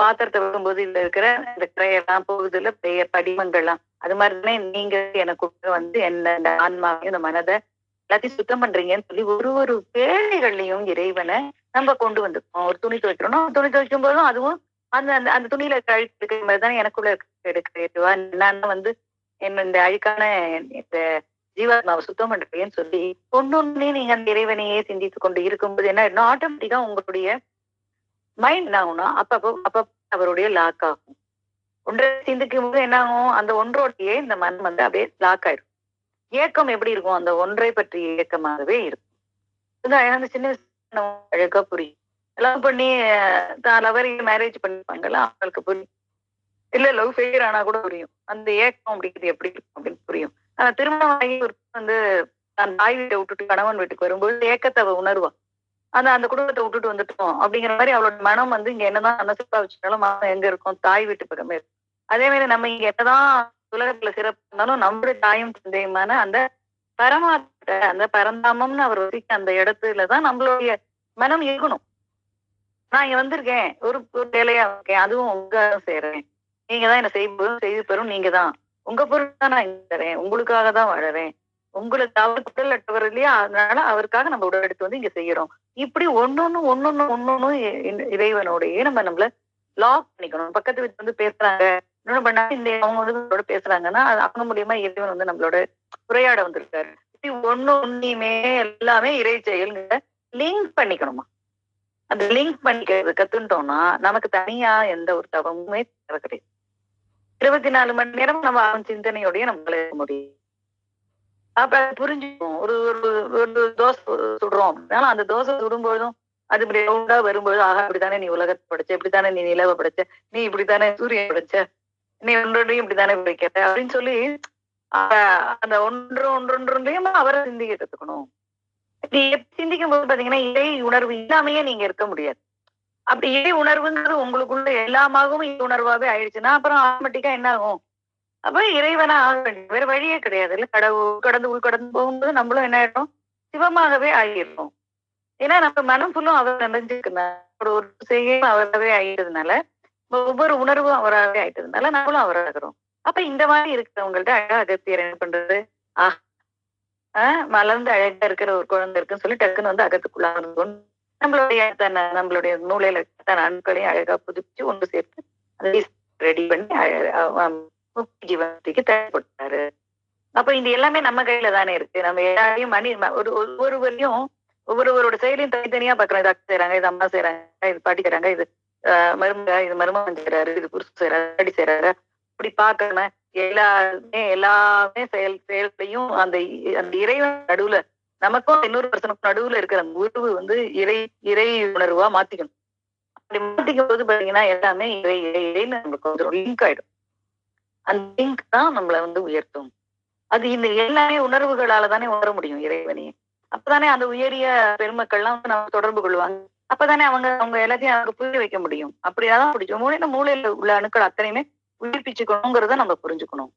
பாத்திரத்தை வைக்கும்போது இதுல இருக்கிற இந்த கரையெல்லாம் போகுது இல்ல பெயர் படிமங்கள்லாம் அது மாதிரிதானே நீங்க எனக்கு வந்து என்ன ஆன்மாவையும் இந்த மனதை எல்லாத்தையும் சுத்தம் பண்றீங்கன்னு சொல்லி ஒரு ஒரு வேலைகள்லயும் இறைவனை நம்ம கொண்டு வந்துருக்கோம். ஒரு துணி துவைக்கிறோம்னா துணி துவைக்கும் போதும் அதுவும் அந்த அந்த அந்த துணியில கழுத்து இருக்கிற மாதிரி தானே எனக்குள்ள எடுக்கிறேன். நான் வந்து என்ன இந்த அழுக்கான இந்த ஜீவாத்மாவை சுத்தம் பண்றேன்னு சொல்லி ஒன்னொன்னே நீங்க அந்த இறைவனையே சிந்தித்து கொண்டு இருக்கும்போது என்ன ஆயிடும், ஆட்டோமேட்டிக்கா உங்களுடைய மைண்ட் என்ன ஆகும்னா அப்பப்போ அவருடைய லாக் ஆகும். ஒன்றை சிந்திக்கும் போது என்ன ஆகும், அந்த ஒன்றோடையே இந்த மனம் வந்து அப்படியே லாக் ஆயிடும். ஏக்கம் எப்படி இருக்கும், அந்த ஒன்றை பற்றிய ஏக்கமாகவே இருக்கும். அந்த சின்ன அழகா புரியும். லவ் பண்ணி லவர் மேரேஜ் பண்ணிப்பாங்கல்ல அவங்களுக்கு புரியும். இல்ல லவ் ஃபெயிலியர் ஆனா கூட புரியும். அந்த ஏக்கம் அப்படிங்கிறது எப்படி இருக்கும் அப்படின்னு புரியும். ஆனா திருமணம் ஆகி ஒரு வந்து தன் தாய் வீட்டை விட்டுட்டு கணவன் வீட்டுக்கு வரும்போது ஏக்கத்தை அவ உணர்வா. அந்த குடும்பத்தை விட்டுட்டு வந்துட்டோம் அப்படிங்கிற மாதிரி அவளோட மனம் வந்து இங்க என்னதான் அனசிப்பா வச்சுட்டாலும் மனம் எங்க இருக்கும், தாய் வீட்டு பக்கமே இருக்கும். அதே மாதிரி நம்ம இங்க என்னதான் உலகத்துல சிறப்பு இருந்தாலும் நம்மளுடைய தாயும் தந்தையுமான அந்த பரமாத்த அந்த பரந்தாமம்னு அவர் வசிக்க அந்த இடத்துலதான் நம்மளுடைய மனம் இருக்கணும். நான் இங்க வந்திருக்கேன், ஒரு வேலையா இருக்கேன், அதுவும் உங்க செய்யறேன், நீங்க தான் என்ன செய்து பெறும், நீங்க தான் உங்க பொருள் தான் நான் தரேன், உங்களுக்காக தான் வாழறேன், உங்களுக்கு அவர் உடல் அட்டவர் இல்லையா, அதனால அவருக்காக நம்ம உடல் எடுத்து வந்து இங்க செய்யறோம். இப்படி ஒன்னொன்னு இறைவனோடயே நம்மள லாக் பண்ணிக்கணும். பக்கத்து வீட்டு வந்து பேசுறாங்க, இன்னொன்னு பண்ணா இந்த அவங்க வந்து நம்மளோட பேசுறாங்கன்னா அவங்க மூலியமா இறைவன் வந்து நம்மளோட உரையாட வந்திருக்காரு. இப்படி ஒன்னையுமே எல்லாமே இறை செயல்களை லிங்க் பண்ணிக்கணுமா. அந்த லிங்க் பண்ணிக்கிறது கத்துட்டோம்னா நமக்கு தனியா எந்த ஒரு தவமுமே தேவை கிடையாது. 24 மணி நேரம் நம்ம அவன் சிந்தனையோடய நம்மளால இருக்க முடியும். அப்ப புரிஞ்சுக்கும். ஒரு ஒரு தோசை சுடுறோம் அப்படின்னா அந்த தோசை சுடும்போதும் அது இப்படி ரவுண்டா வரும்போது ஆகா இப்படித்தானே நீ உலகத்தை படைச்ச, இப்படித்தானே நீ நிலவை படைச்ச, நீ இப்படித்தானே சூரியன் படைச்ச, நீ ஒன்றொன்றையும் இப்படித்தானே பிடிக்கிற அப்படின்னு சொல்லி அந்த ஒன்றொன்றையும் அவரை சிந்திக்க கத்துக்கணும். நீ சிந்திக்கும் போது பாத்தீங்கன்னா இறை உணர்வு இல்லாமையே நீங்க இருக்க முடியாது. அப்படி இறை உணர்வுங்கிறது உங்களுக்குள்ள எல்லாமாகவும் இறை உணர்வாவே ஆயிடுச்சுன்னா அப்புறம் ஆட்டோமேட்டிக்கா என்ன ஆகும், அப்ப இறைவனா ஆக வேண்டும். வேற வழியே கிடையாது. இல்ல கடந்து உள்கடந்து போகும்போது நம்மளும் என்ன ஆயிடும், சிவமாகவே ஆகிடும். ஏன்னா நம்ம மனம் ஃபுல்லும் அவர் நிறைஞ்சிருக்குனால ஒரு செய்யும் அவராகவே ஆயிட்டதுனால ஒவ்வொரு உணர்வும் அவராகவே ஆயிட்டதுனால நம்மளும் அவராகிறோம். அப்ப இந்த மாதிரி இருக்கிறவங்கள்ட்ட அழகா அகத்தியர் என்ன பண்றது, மலர்ந்து அழகா இருக்கிற ஒரு குழந்தை இருக்குன்னு சொல்லி டக்குன்னு வந்து அகத்துக்குள்ள நம்மளுடைய நூலையில அணுக்களையும் அழகா புதுப்பிச்சு ஒன்று சேர்த்து அதை ரெடி பண்ணி முக்தி ஜீவனத்துக்கு தேவைப்பட்டாரு. அப்ப இது எல்லாமே நம்ம கையில தானே இருக்கு. நம்ம எல்லாரையும் ஒவ்வொருவரையும் ஒவ்வொருவரோட செயலையும் தனித்தனியா பாக்குறோம். இது அக்கா செய்யறாங்க, இது அம்மா செய்யறாங்க, இது பாட்டி செய்யறாங்க, இது மருமகன் செய்யறாரு, இது புருஷன் செய்யறாரு, அடி செய்யறாரு, இப்படி பாக்கணும். எல்லாமே செயல்களையும் அந்த இறைவன் நடுவுல நமக்கும் இன்னொரு பர்சனுக்கும் நடுவுல இருக்கிற அந்த உறவு வந்து இறை உணர்வா மாத்திக்கணும். அப்படி மாத்திக்கும் போது பாத்தீங்கன்னா எல்லாமே இறைன்னு நம்மளுக்கு வந்துடும், லிங்க் ஆயிடும். அந்த லிங்க் தான் நம்மளை வந்து உயர்த்தும். அது இந்த எல்லாமே உணர்வுகளால தானே உணர முடியும் இறைவனையே. அப்பதானே அந்த உயரிய பெருமக்கள்லாம் நம்ம தொடர்பு கொள்வாங்க. அப்பதானே அவங்க எல்லாத்தையும் அவங்க புரிய வைக்க முடியும். அப்படியாதான் பிடிக்கும். மூளையில உள்ள அணுக்கள் அத்தனையுமே உயிர்ப்பிச்சுக்கணுங்கிறத நம்ம புரிஞ்சுக்கணும்.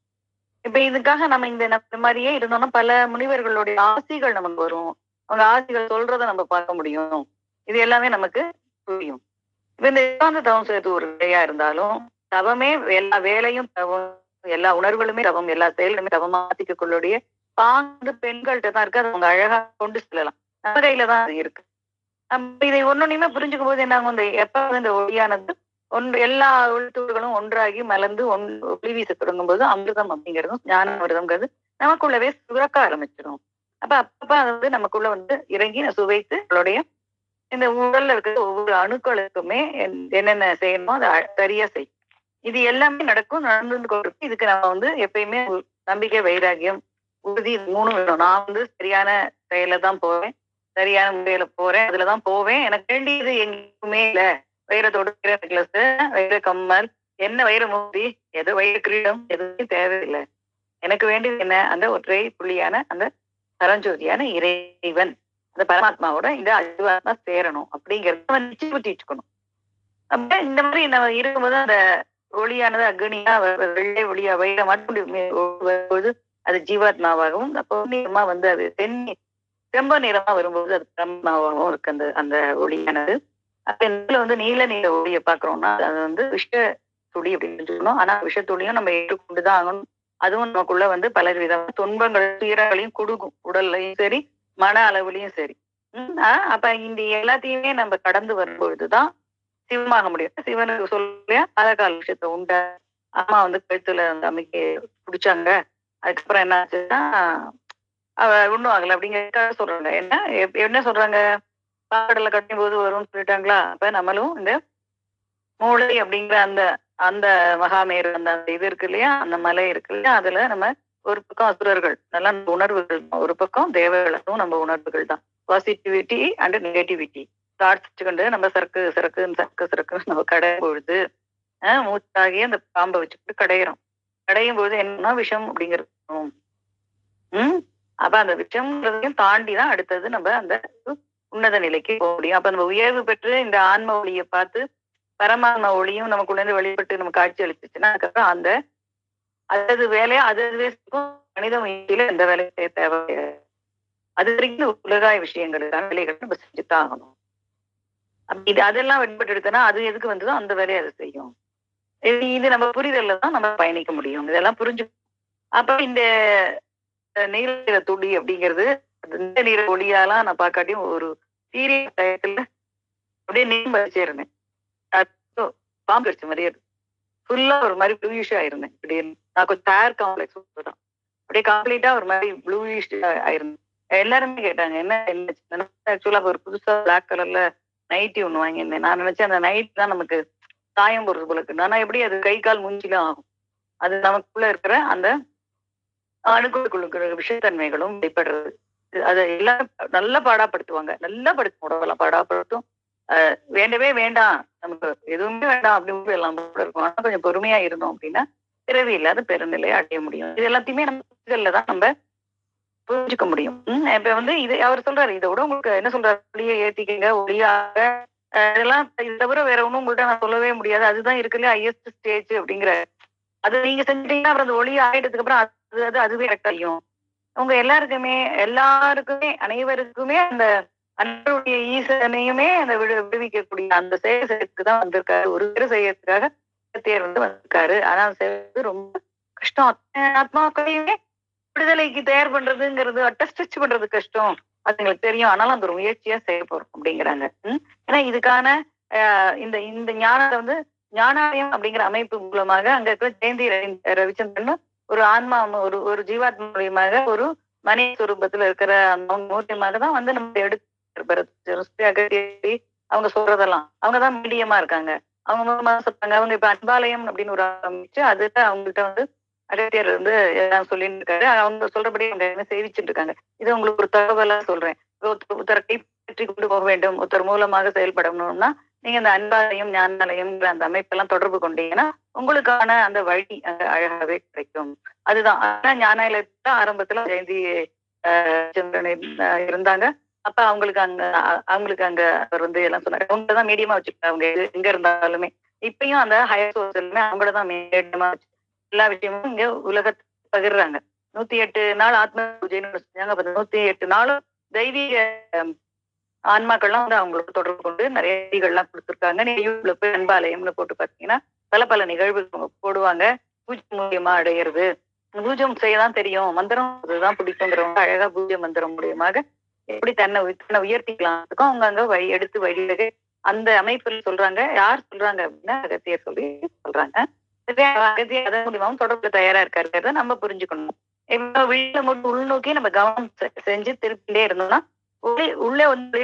இப்ப இதுக்காக நம்ம இந்த மாதிரியே இருந்தோம்னா பல முனிவர்களுடைய ஆசைகள் நமக்கு வரும். அவங்க ஆசைகள் சொல்றதை நம்ம பார்க்க முடியும். இது எல்லாமே நமக்கு புரியும். இப்ப இந்த ஏகாந்த தவம் சேர்த்து ஒரு வேலையா இருந்தாலும் தவமே எல்லா வேலையும் தவம், எல்லா உணர்வுகளுமே தவம், எல்லா செயல்களுமே தவமா மாத்திக்கொள்ளுடைய பாங்கு பெண்கள்கிட்ட தான் இருக்கு. அது அவங்க அழகா கொண்டு செல்லலாம். நம்ம கையில தான் அது இருக்கு. நம்ம இதை ஒன்னொன்னையுமே புரிஞ்சுக்கும் போது என்ன ஆகும், இந்த எப்ப இந்த ஒளியானது எல்லா எழுத்துகளும் ஒன்றாகி மலர்ந்து ஒளி வீச தொடங்கும் போது அமிர்தம் அப்படிங்கிறதும் ஞான அமிர்தம்ங்கிறது நமக்குள்ளவே சுரக்க ஆரம்பிச்சிடும். அப்ப அது வந்து நமக்குள்ள வந்து இறங்கி சுவைத்து நம்மளுடைய இந்த உடல்ல இருக்கிற ஒவ்வொரு அணுக்களுக்குமே என்னென்ன செய்யணுமோ அதை சரியா செய்யும். இது எல்லாமே நடந்து கொண்டிருக்கு. இதுக்கு நம்ம வந்து எப்பயுமே நம்பிக்கை, வைராகியம், உறுதி, இது 3 வேணும். நான் வந்து சரியான செயல தான் போவேன், சரியான முறையில போறேன், அதுலதான் போவேன். எனக்கு வேண்டியது எங்குமே இல்ல. வைரத்தோடு வைர நெக்லஸ், வைர கம்மல், என்ன வைர மூர்த்தி, எது வைர கிரீடம், எதுவுமே தேவையில்லை. எனக்கு வேண்டியது என்ன, அந்த ஒற்றை புள்ளியான அந்த பரஞ்சோதியான இறைவன். அந்த பரமாத்மாவோட இந்த ஜீவாத்மா சேரணும் அப்படிங்கறத நிச்சயப்படுத்திட்டு இருக்கணும். அப்ப இந்த மாதிரி நம்ம இருக்கும்போது அந்த ஒளியானது அக்னியா வெள்ளை ஒளியா வைரமாட்டு வரும்போது அது ஜீவாத்மாவாகவும், பொன்னிறமா வந்து அது செம்ப நிறமா வரும்போது அது பரமாத்மாவாகவும் இருக்கு அந்த அந்த ஒளியானது. அதுல வந்து நீல நீல ஒளியை பாக்குறோம்னா அது வந்து விஷ துளி அப்படின்னு சொல்லணும். ஆனா விஷ துளியும் நம்ம ஏற்றுக்கொண்டுதான் ஆகணும். அதுவும் நமக்குள்ள வந்து பல விதமான துன்பங்கள் துயரங்களையும் கொடுக்கும், உடல்லையும் சரி மன அளவுலயும் சரி. அப்ப இந்த எல்லாத்தையுமே நம்ம கடந்து வரும்பொழுதுதான் சிவமாக முடியும். சிவனுக்கு சொல்லியா அழகால விஷயத்த உண்ட அம்மா வந்து கழுத்துல அந்த அம்மைக்கு பிடிச்சாங்க. அதுக்கப்புறம் என்ன ஆச்சுன்னா அவ ஒண்ணும் ஆகல அப்படிங்கிற சொல்றாங்க. என்ன சொல்றாங்க, பாக்கடல கட்டும் போது வரும்னு சொல்லிட்டாங்களா. அப்ப நம்மளும் இந்த மூளை அப்படிங்கிற அந்த அந்த மகாமேரு அந்த இது இருக்கு இல்லையா, அந்த மலை இருக்கு இல்லையா, அதுல நம்ம ஒரு பக்கம் அசுரர்கள் நல்லா உணர்வுகள் தான், ஒரு பக்கம் தேவர்களும் நம்ம உணர்வுகள் தான். பாசிட்டிவிட்டி அண்ட் நெகட்டிவிட்டி தாட்ஸ் வச்சுக்கொண்டு நம்ம சரக்கு சரக்கு சரக்கு சரக்கு நம்ம கடையும் பொழுது மூச்சாகி அந்த பாம்பை வச்சுக்கிட்டு கடையிறோம். கடையும் பொழுது என்னன்னா விஷம் அப்படிங்கிறது. அப்ப அந்த விஷம்ங்கிறதையும் தாண்டிதான் அடுத்தது நம்ம அந்த உன்னத நிலைக்கு போக முடியும். அப்ப நம்ம உயர்வு பெற்று இந்த ஆன்ம ஒளியை பார்த்து பரமாத்மா ஒளியும் நமக்குள்ள இருந்து வெளிப்பட்டு நம்ம காட்சி அளிச்சுச்சுன்னா அதுக்கப்புறம் அந்த அதது வேலையா அது மனித முயற்சியில எந்த வேலையும் செய்ய தேவை. அது வரைக்கும் உலகாய விஷயங்களுக்கான வேலைகள் நம்ம செஞ்சுதான் ஆகணும். இது அதெல்லாம் வெளிப்பட்டு எடுத்தனா அது எதுக்கு வந்ததோ அந்த வேலையை அதை செய்யும். இது நம்ம புரிதல்ல தான் நம்ம பயணிக்க முடியும். இதெல்லாம் புரிஞ்சு அப்ப இந்த நீல நிற துளி அப்படிங்கிறது நீல நிற ஒளியாலாம் நான் பார்க்காட்டியும் ஒரு சீரிய டயத்துல அப்படியே நீம்ப வச்சிருந்தேன். பாம்பு கடிச்ச மாதிரியே ஃபுல்லா ஒரு மாதிரி ப்ளூயிஷா இருந்தேன். இப்படி நான் கொஞ்சம் டயர் காம்ப்ளெக்ஸ் தான் அப்படியே கம்ப்ளீட்டா ஒரு மாதிரி ப்ளூயிஷ் ஆயிருந்தேன். எல்லாருமே கேட்டாங்க என்ன என்ன ஆக்சுவலா ஒரு புதுசா பிளாக் கலர்ல நைட்டி ஒண்ணு வாங்கியிருந்தேன். நான் நினைச்சேன் அந்த நைட் தான் நமக்கு சாயம் போடுறது போல இருக்கு. ஆனா எப்படி அது கை கால் மூஞ்சிலாம் ஆகும். அது நமக்குள்ள இருக்கிற அந்த அணுக்குள்ள விஷயத்தன்மைகளும் வெளிப்படுறது. அதை எல்லாம் நல்லா பாடாப்படுத்துவாங்க. நல்லா படுத்தும், உடம்பெல்லாம் பாடாப்படுத்தும். வேண்டவே வேண்டாம், நமக்கு எதுவுமே வேண்டாம் அப்படின்னு எல்லாம் இருக்கும். ஆனா கொஞ்சம் பொறுமையா இருந்தோம் அப்படின்னா பிறவி இல்லாத பெருநிலையை அடைய முடியும். இது எல்லாத்தையுமே நம்ம புரிதல்ல தான் நம்ம புரிஞ்சுக்க முடியும். இப்ப வந்து இது அவர் சொல்றாரு, இதை விட உங்களுக்கு என்ன சொல்றாரு, ஒளியை ஏத்திக்கங்க ஒளியாக இதெல்லாம் இது தவிர வேற ஒண்ணும் உங்கள்கிட்ட நான் சொல்லவே முடியாது. அதுதான் இருக்குல்ல ஹையஸ்ட் ஸ்டேஜ் அப்படிங்கிற அது நீங்க செஞ்சிட்டீங்கன்னா அப்புறம் அந்த ஒளி ஆயிட்டதுக்கு அப்புறம் அதுவே கரெக்ட் ஆகும். உங்க எல்லாருக்குமே அனைவருக்குமே அந்த அன்பருடைய ஈசனையுமே அந்த விடுவிக்கக்கூடிய அந்த செயல் செய்யறதுக்கு தான் வந்திருக்காரு. ஒரு பேர் செய்யறதுக்காக தேர் வந்து வந்திருக்காரு. ஆனா செய்யறது ரொம்ப கஷ்டம். ஆத்மாக்களையுமே விடுதலைக்கு தயார் பண்றதுங்கிறது அட்டஸ்டிச் பண்றது கஷ்டம். அது எங்களுக்கு தெரியும். ஆனாலும் அந்த ஒரு முயற்சியா செய்ய போறோம் அப்படிங்கிறாங்க. ஏன்னா இதுக்கான இந்த இந்த ஞானத்தை வந்து ஞானாலயம் அப்படிங்கிற அமைப்பு மூலமாக அங்க இருக்கிற ஜெயந்தி ரவிச்சந்திரன் ஒரு ஆன்மா ஒரு ஜீவாத்மா மூலியமாக ஒரு மனித சுரூபத்துல இருக்கிற அந்த மூலியமாக தான் வந்து நம்ம எடுத்து அவங்க சொல்றதெல்லாம் அவங்கதான் மீடியமா இருக்காங்க. அவங்க மூலமா சொல்றாங்க. அவங்க இப்ப அன்பாலயம் அப்படின்னு ஒரு ஆரம்பிச்சு அதுல அவங்கள்ட்ட வந்து அகத்தியர் வந்து எல்லாம் சொல்லிட்டு இருக்காரு. அவங்க சொல்றபடி அவங்க என்ன சேவிச்சுட்டு இருக்காங்க. இது உங்களுக்கு ஒரு தகவலா சொல்றேன். ஒருத்தரை கைப்பற்றி கொண்டு போக வேண்டும், ஒருத்தர் மூலமாக செயல்படணும்னா நீங்க அந்த அன்பாலயம் ஞானாலயம்ங்கிற அந்த அமைப்பெல்லாம் தொடர்பு கொண்டீங்கன்னா உங்களுக்கான அந்த வழி அங்க அழகாவே கிடைக்கும். அதுதான். ஆனா ஞானாலயத்துல ஆரம்பத்துல ஜெயந்தி சந்திரன் இருந்தாங்க. அப்ப அவங்களுக்கு அங்க அவர் வந்து எல்லாம் சொன்னாரு. அவங்களதான் மீடியமா வச்சுருக்காங்க. அவங்க எங்க இருந்தாலுமே இப்பயும் அந்த ஹையர் சோர்ஸ்லுமே அவங்களதான் மீடியமா வச்சு எல்லா விஷயமும் இங்க உலகத்தை பகிர்றாங்க. 108 நாள் ஆத்ம பூஜைன்னு செஞ்சாங்க. 108 நாளும் தெய்வீக ஆன்மாக்கள்லாம் வந்து அவங்களுக்கு தொடர்பு கொண்டு நிறைய செய்திகள்லாம் கொடுத்துருக்காங்க. நீங்க யூடியூப்ல போய் அன்பாலயம்னு போட்டு பார்த்தீங்கன்னா பல நிகழ்வுகள் போடுவாங்க. பூஜை மூலியமா அடையிறது, பூஜை செய்யதான் தெரியும், மந்திரம் அதுதான் பிடிக்குங்கிறவங்க அழகா பூஜை மந்திரம் மூலியமாக எப்படி தன்னை உயர்த்திக்கலாம் அவங்க அங்க எடுத்து வழிவகை அந்த அமைப்பில் சொல்றாங்க. யார் சொல்றாங்க அப்படின்னா அகத்தியர் சொல்லி சொல்றாங்க. அகத்தியர் அதன் மூலியமாவும் தொடர்புல தயாரா இருக்காருக்கிறத நம்ம புரிஞ்சுக்கணும். இப்போ வீட்டுல மட்டும் உள்நோக்கி நம்ம கவனம் செஞ்சு திருப்பிட்டே இருந்தோம்னா உள்ளே வந்து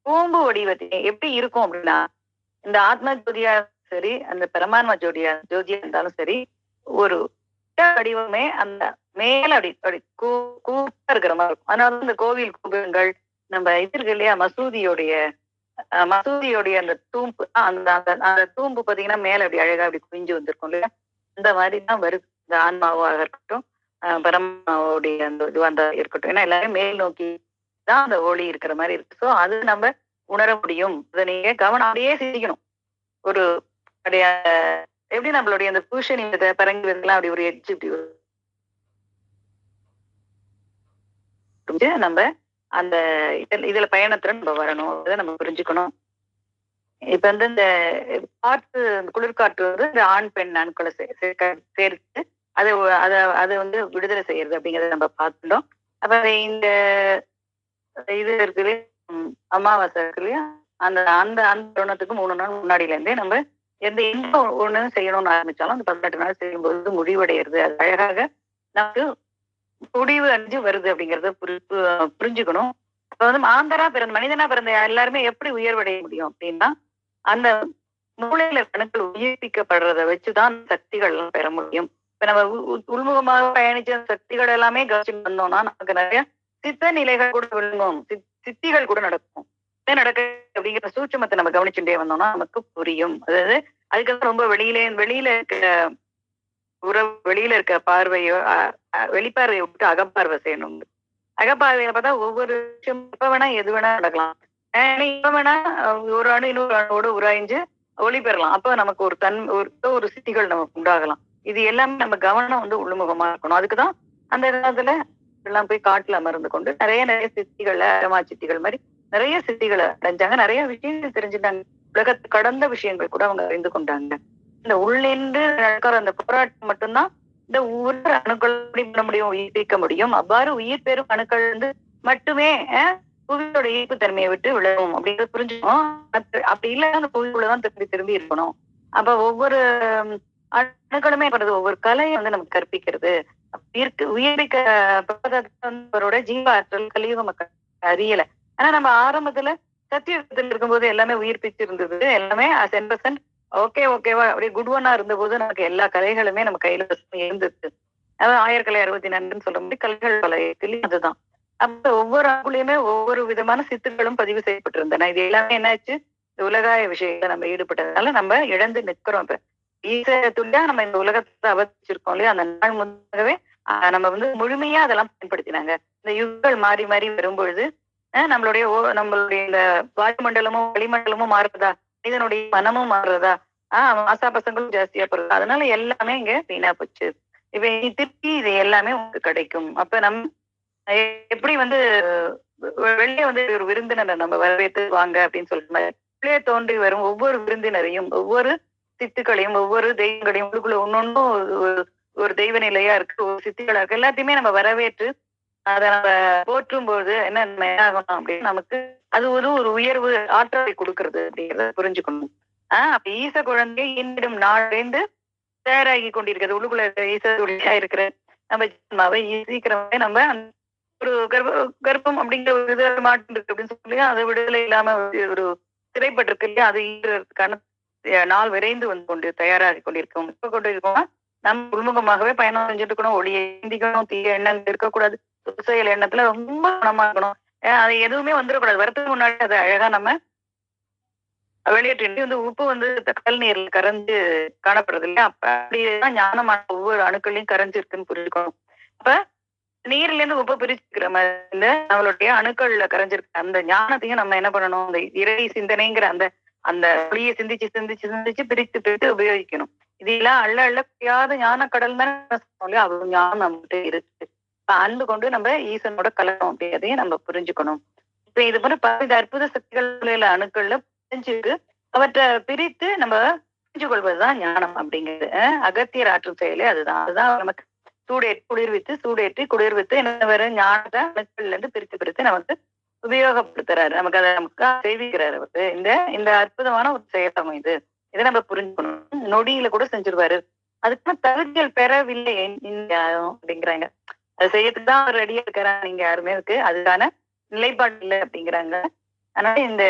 பூம்பு வடிவத்தை எப்படி இருக்கும் அப்படின்னா இந்த ஆத்ம ஜோதியா சரி அந்த பரமாத்மா ஜோதியா இருந்தாலும் சரி ஒரு வடிவமே அந்த மேல அப்படி கூப்பா இருக்கிற மாதிரி இருக்கும். அதனால இந்த கோவில் கோபுரங்கள் நம்ம இது இருக்கு இல்லையா மசூதியோடைய அந்த தூம்பு அந்த தூம்பு பாத்தீங்கன்னா மேல அப்படி அழகா அப்படி குவிஞ்சு வந்திருக்கும் இல்லையா, அந்த மாதிரிதான் வருது. இந்த ஆன்மாவாக இருக்கட்டும் பரமாவுடைய அந்த இதுவா இருக்கட்டும். ஏன்னா எல்லாரும் மேல் நோக்கி தான் அந்த ஒளி இருக்கிற மாதிரி இருக்கு. சோ அது நம்ம உணர முடியும். அதை நீங்க கவனம் அப்படியே சிந்திக்கணும். ஒரு அப்படியே எப்படி நம்மளுடைய அந்த பூஷணி விதை, பரங்கி விதைலாம் அப்படி ஒரு எட்ஜ் இப்படி நம்ம அந்த இதுல பயணத்துல நம்ம வரணும். அதை நம்ம புரிஞ்சுக்கணும். இப்ப வந்து இந்த காற்று, குளிர்காற்று வந்து இந்த ஆண் பெண் அணுக்களை சேர்த்து அதை அதை அதை வந்து விடுதலை செய்யறது அப்படிங்கறத நம்ம பார்த்துட்டோம். அப்ப இந்த இது இருக்கு இல்லையா, அமாவாசை இருக்கு இல்லையா, அந்த அந்த அந்த தருணத்துக்கு 3 நாள் முன்னாடில இருந்தே நம்ம எந்த ஒண்ணு செய்யணும்னு ஆரம்பிச்சாலும் அந்த 18 நாள் செய்யும்போது முடிவடைகிறது. அது அழகாக நமக்கு முடிவு அடைஞ்சு வருது அப்படிங்கறத புரிஞ்சுக்கணும். இப்ப வந்து மாந்தரா பிறந்த மனிதனா பிறந்த எல்லாருமே எப்படி உயர்வடைய முடியும் அப்படின்னா, அந்த மூளையில கணக்குகள் உயிர்ப்பிக்கப்படுறத வச்சுதான் சக்திகள் எல்லாம் பெற முடியும். இப்ப நம்ம உள்முகமாக பயணிச்ச சக்திகள் எல்லாமே கவனிச்சு வந்தோம்னா நமக்கு நிறைய சித்த நிலைகள் கூட விழுங்கும், சித்திகள் கூட நடக்கும். என்ன நடக்க அப்படிங்கிற சூட்சமத்தை நம்ம கவனிச்சுட்டே வந்தோம்னா நமக்கு புரியும். அதாவது அதுக்கு ரொம்ப வெளியில இருக்கிற வெளியில இருக்க பார்வையோ வெளிப்பார்வையை விட்டு அகப்பார்வை செய்யணும். அகப்பார்வையில பார்த்தா ஒவ்வொரு விஷயம் எப்ப வேணா எது வேணா நடக்கலாம். இப்ப வேணா ஒரு அணு இன்னொரு அணுவோடு உராய்ஞ்சு ஒளி பெறலாம். அப்ப நமக்கு ஒரு சித்திகள் நமக்கு உண்டாகலாம். இது எல்லாமே நம்ம கவனம் வந்து உள்ளுமுகமா இருக்கணும். அதுக்குதான் அந்த காலத்துல எல்லாம் போய் காட்டுல அமர்ந்து கொண்டு நிறைய சித்திகளை, அகமா சித்திகள் மாதிரி நிறைய சித்திகளை அடைஞ்சாங்க. நிறைய விஷயங்கள் தெரிஞ்சுட்டாங்க. உலகத்து கடந்த விஷயங்கள் கூட அவங்க அறிந்து கொண்டாங்க. இந்த உள்ளின்று நடக்கிற அந்த போராட்டம் மட்டும்தான் இந்த உயிர் அணுக்கள் பண்ண முடியும், உயிர்ப்பிக்க முடியும். அவ்வாறு உயிர் பெறும் அணுக்கள் வந்து மட்டுமே புவியோட ஈர்ப்பு தன்மையை விட்டு விழுவும் அப்படிங்கிறது புரிஞ்சுக்கணும். அப்படி இல்ல அந்த புவிக்குள்ளதான் திரும்பி இருக்கணும். அப்ப ஒவ்வொரு அணுக்களுமே பண்றது ஒவ்வொரு கலையை வந்து நமக்கு கற்பிக்கிறது. உயிர்ப்பிக்கப்பரோட ஜீவ ஆற்றல் கலியுக மக்கள் அறியல. ஆனா நம்ம ஆரம்பத்துல சத்தியுகத்துல இருக்கும்போது எல்லாமே உயிர்ப்பிச்சு இருந்தது. எல்லாமே 10% ஓகேவா அப்படியே குட் ஒன்னா இருந்த போது நமக்கு எல்லா கலைகளுமே நம்ம கையில இருந்துச்சு. அதாவது 1000 கலை 64 சொல்ற மாதிரி கலைகள் பல அதுதான். அப்ப ஒவ்வொரு ஆண்டுலயுமே ஒவ்வொரு விதமான சித்துக்களும் பதிவு செய்யப்பட்டிருந்தன. இது எல்லாமே என்னாச்சு, உலகாய விஷயத்துல நம்ம ஈடுபட்டதுனால நம்ம இழந்து நிற்கிறோம். இப்ப ஈசத்துள்ளா நம்ம இந்த உலகத்தை அவதரிச்சிருக்கோம் இல்லையா, அந்த நாள் முன்னாகவே நம்ம வந்து முழுமையா அதெல்லாம் பயன்படுத்தினாங்க. இந்த யுகங்கள் மாறி மாறி வரும்பொழுது நம்மளுடைய இந்த வாயுமண்டலமும் வளிமண்டலமும் மாறுறதா, மனிதனுடைய மனமும் மாறுறதா, ஆசா பசங்களும் ஜாஸ்தியா போறதா, அதனால எல்லாமே இங்க வீணா போச்சு. இப்ப திருப்பி இது எல்லாமே உங்களுக்கு கிடைக்கும். அப்ப எப்படி வந்து வெளியே வந்து ஒரு விருந்தினரை நம்ம வரவேற்று வாங்க அப்படின்னு சொல்ற மாதிரி உள்ளே தோன்றி வரும் ஒவ்வொரு விருந்தினரையும், ஒவ்வொரு சித்துக்களையும், ஒவ்வொரு தெய்வங்களையும் உள்ளுக்குள்ள ஒன்னொன்னும் ஒரு தெய்வ நிலையா இருக்கு, ஒரு சித்துக்களா இருக்கு, எல்லாத்தையுமே நம்ம வரவேற்று அதை நம்ம போற்றும் போது என்ன ஆகணும் அப்படின்னு நமக்கு அது ஒரு உயர்வு ஆற்றலை கொடுக்கறது அப்படிங்கிறத புரிஞ்சுக்கணும். அப்ப ஈச குழந்தை இன்னிடும் நாளேந்து தயாராகி கொண்டிருக்கிறது. உள்ளுக்குள்ள ஈசா இருக்கிற நம்ம சீக்கிரமே நம்ம ஒரு கர்ப்பம் அப்படிங்கிற ஒரு இது மாட்டு இருக்கு அப்படின்னு சொல்லி அதை விடுதலை இல்லாம ஒரு சிறைப்பட்டிருக்கு இல்லையா, அது ஈடுறதுக்கான நாள் விரைந்து வந்து கொண்டு தயாராகி கொண்டிருக்கோம். இப்ப கொண்டு இருக்கோம்னா நம்ம உள்முகமாகவே பயணம் செஞ்சுட்டு இருக்கணும். ஒளியை சிந்திக்கணும், தீய எண்ணங்கள் இருக்கக்கூடாது, செயல் எண்ணத்துல ரொம்ப கவனமா இருக்கணும். அது எதுவுமே வந்துடக்கூடாது. வரத்துக்கு முன்னாடி அதை அழகா நம்ம வெளியேற்றி வந்து உப்பு வந்து கடல் நீர்ல கரைஞ்சு காணப்படுறது இல்லையா, அப்ப அப்படிதான் ஞானமான ஒவ்வொரு அணுக்களையும் கரைஞ்சு இருக்குன்னு புரிஞ்சுக்கணும். அப்ப நீர்ல இருந்து உப்பு பிரிச்சுக்கிற மாதிரி நம்மளுடைய அணுக்கள்ல கரைஞ்சிருக்க அந்த ஞானத்தையும் நம்ம என்ன பண்ணணும், அந்த இறை சிந்தனைங்கிற அந்த அந்த ஒளியை சிந்திச்சு பிரித்து உபயோகிக்கணும். இதெல்லாம் அள்ள புரியாத ஞான கடல் தானே அவ்வளவு ஞானம் நம்மகிட்ட இருக்கு. இப்ப அன்பு கொண்டு நம்ம ஈசனோட கலக்கணும் அப்படின்றதையும் நம்ம புரிஞ்சுக்கணும். இப்ப இது போல பல அற்புத சக்திகள் அணுக்கள்ல புரிஞ்சுட்டு அவற்றை பிரித்து நம்ம புரிஞ்சு கொள்வதுதான் ஞானம் அப்படிங்கிறது. அகத்தியர் ஆற்றும் செயலே அதுதான் நமக்கு சூடேற்றி குளிர்வித்து என்ன வரும், ஞானத்தை அணுக்கள்ல இருந்து பிரித்து நமக்கு உபயோகப்படுத்துறாரு. நமக்கு அதை நமக்கு செய்விக்கிறாரு. அவரு இந்த அற்புதமான ஒரு செயலம் இது. இதை நம்ம புரிஞ்சுக்கணும். நொடியில கூட செஞ்சிருவாரு. அதுக்கான தகுதிகள் பெறவில்லை அப்படிங்கிறாங்க. அதை செய்யறதுக்கு தான் அவர் ரெடியா இருக்கிறாங்க. நீங்க யாருமே இருக்கு அதுக்கான நிலைப்பாடு இல்லை அப்படிங்கிறாங்க. அதனால இந்த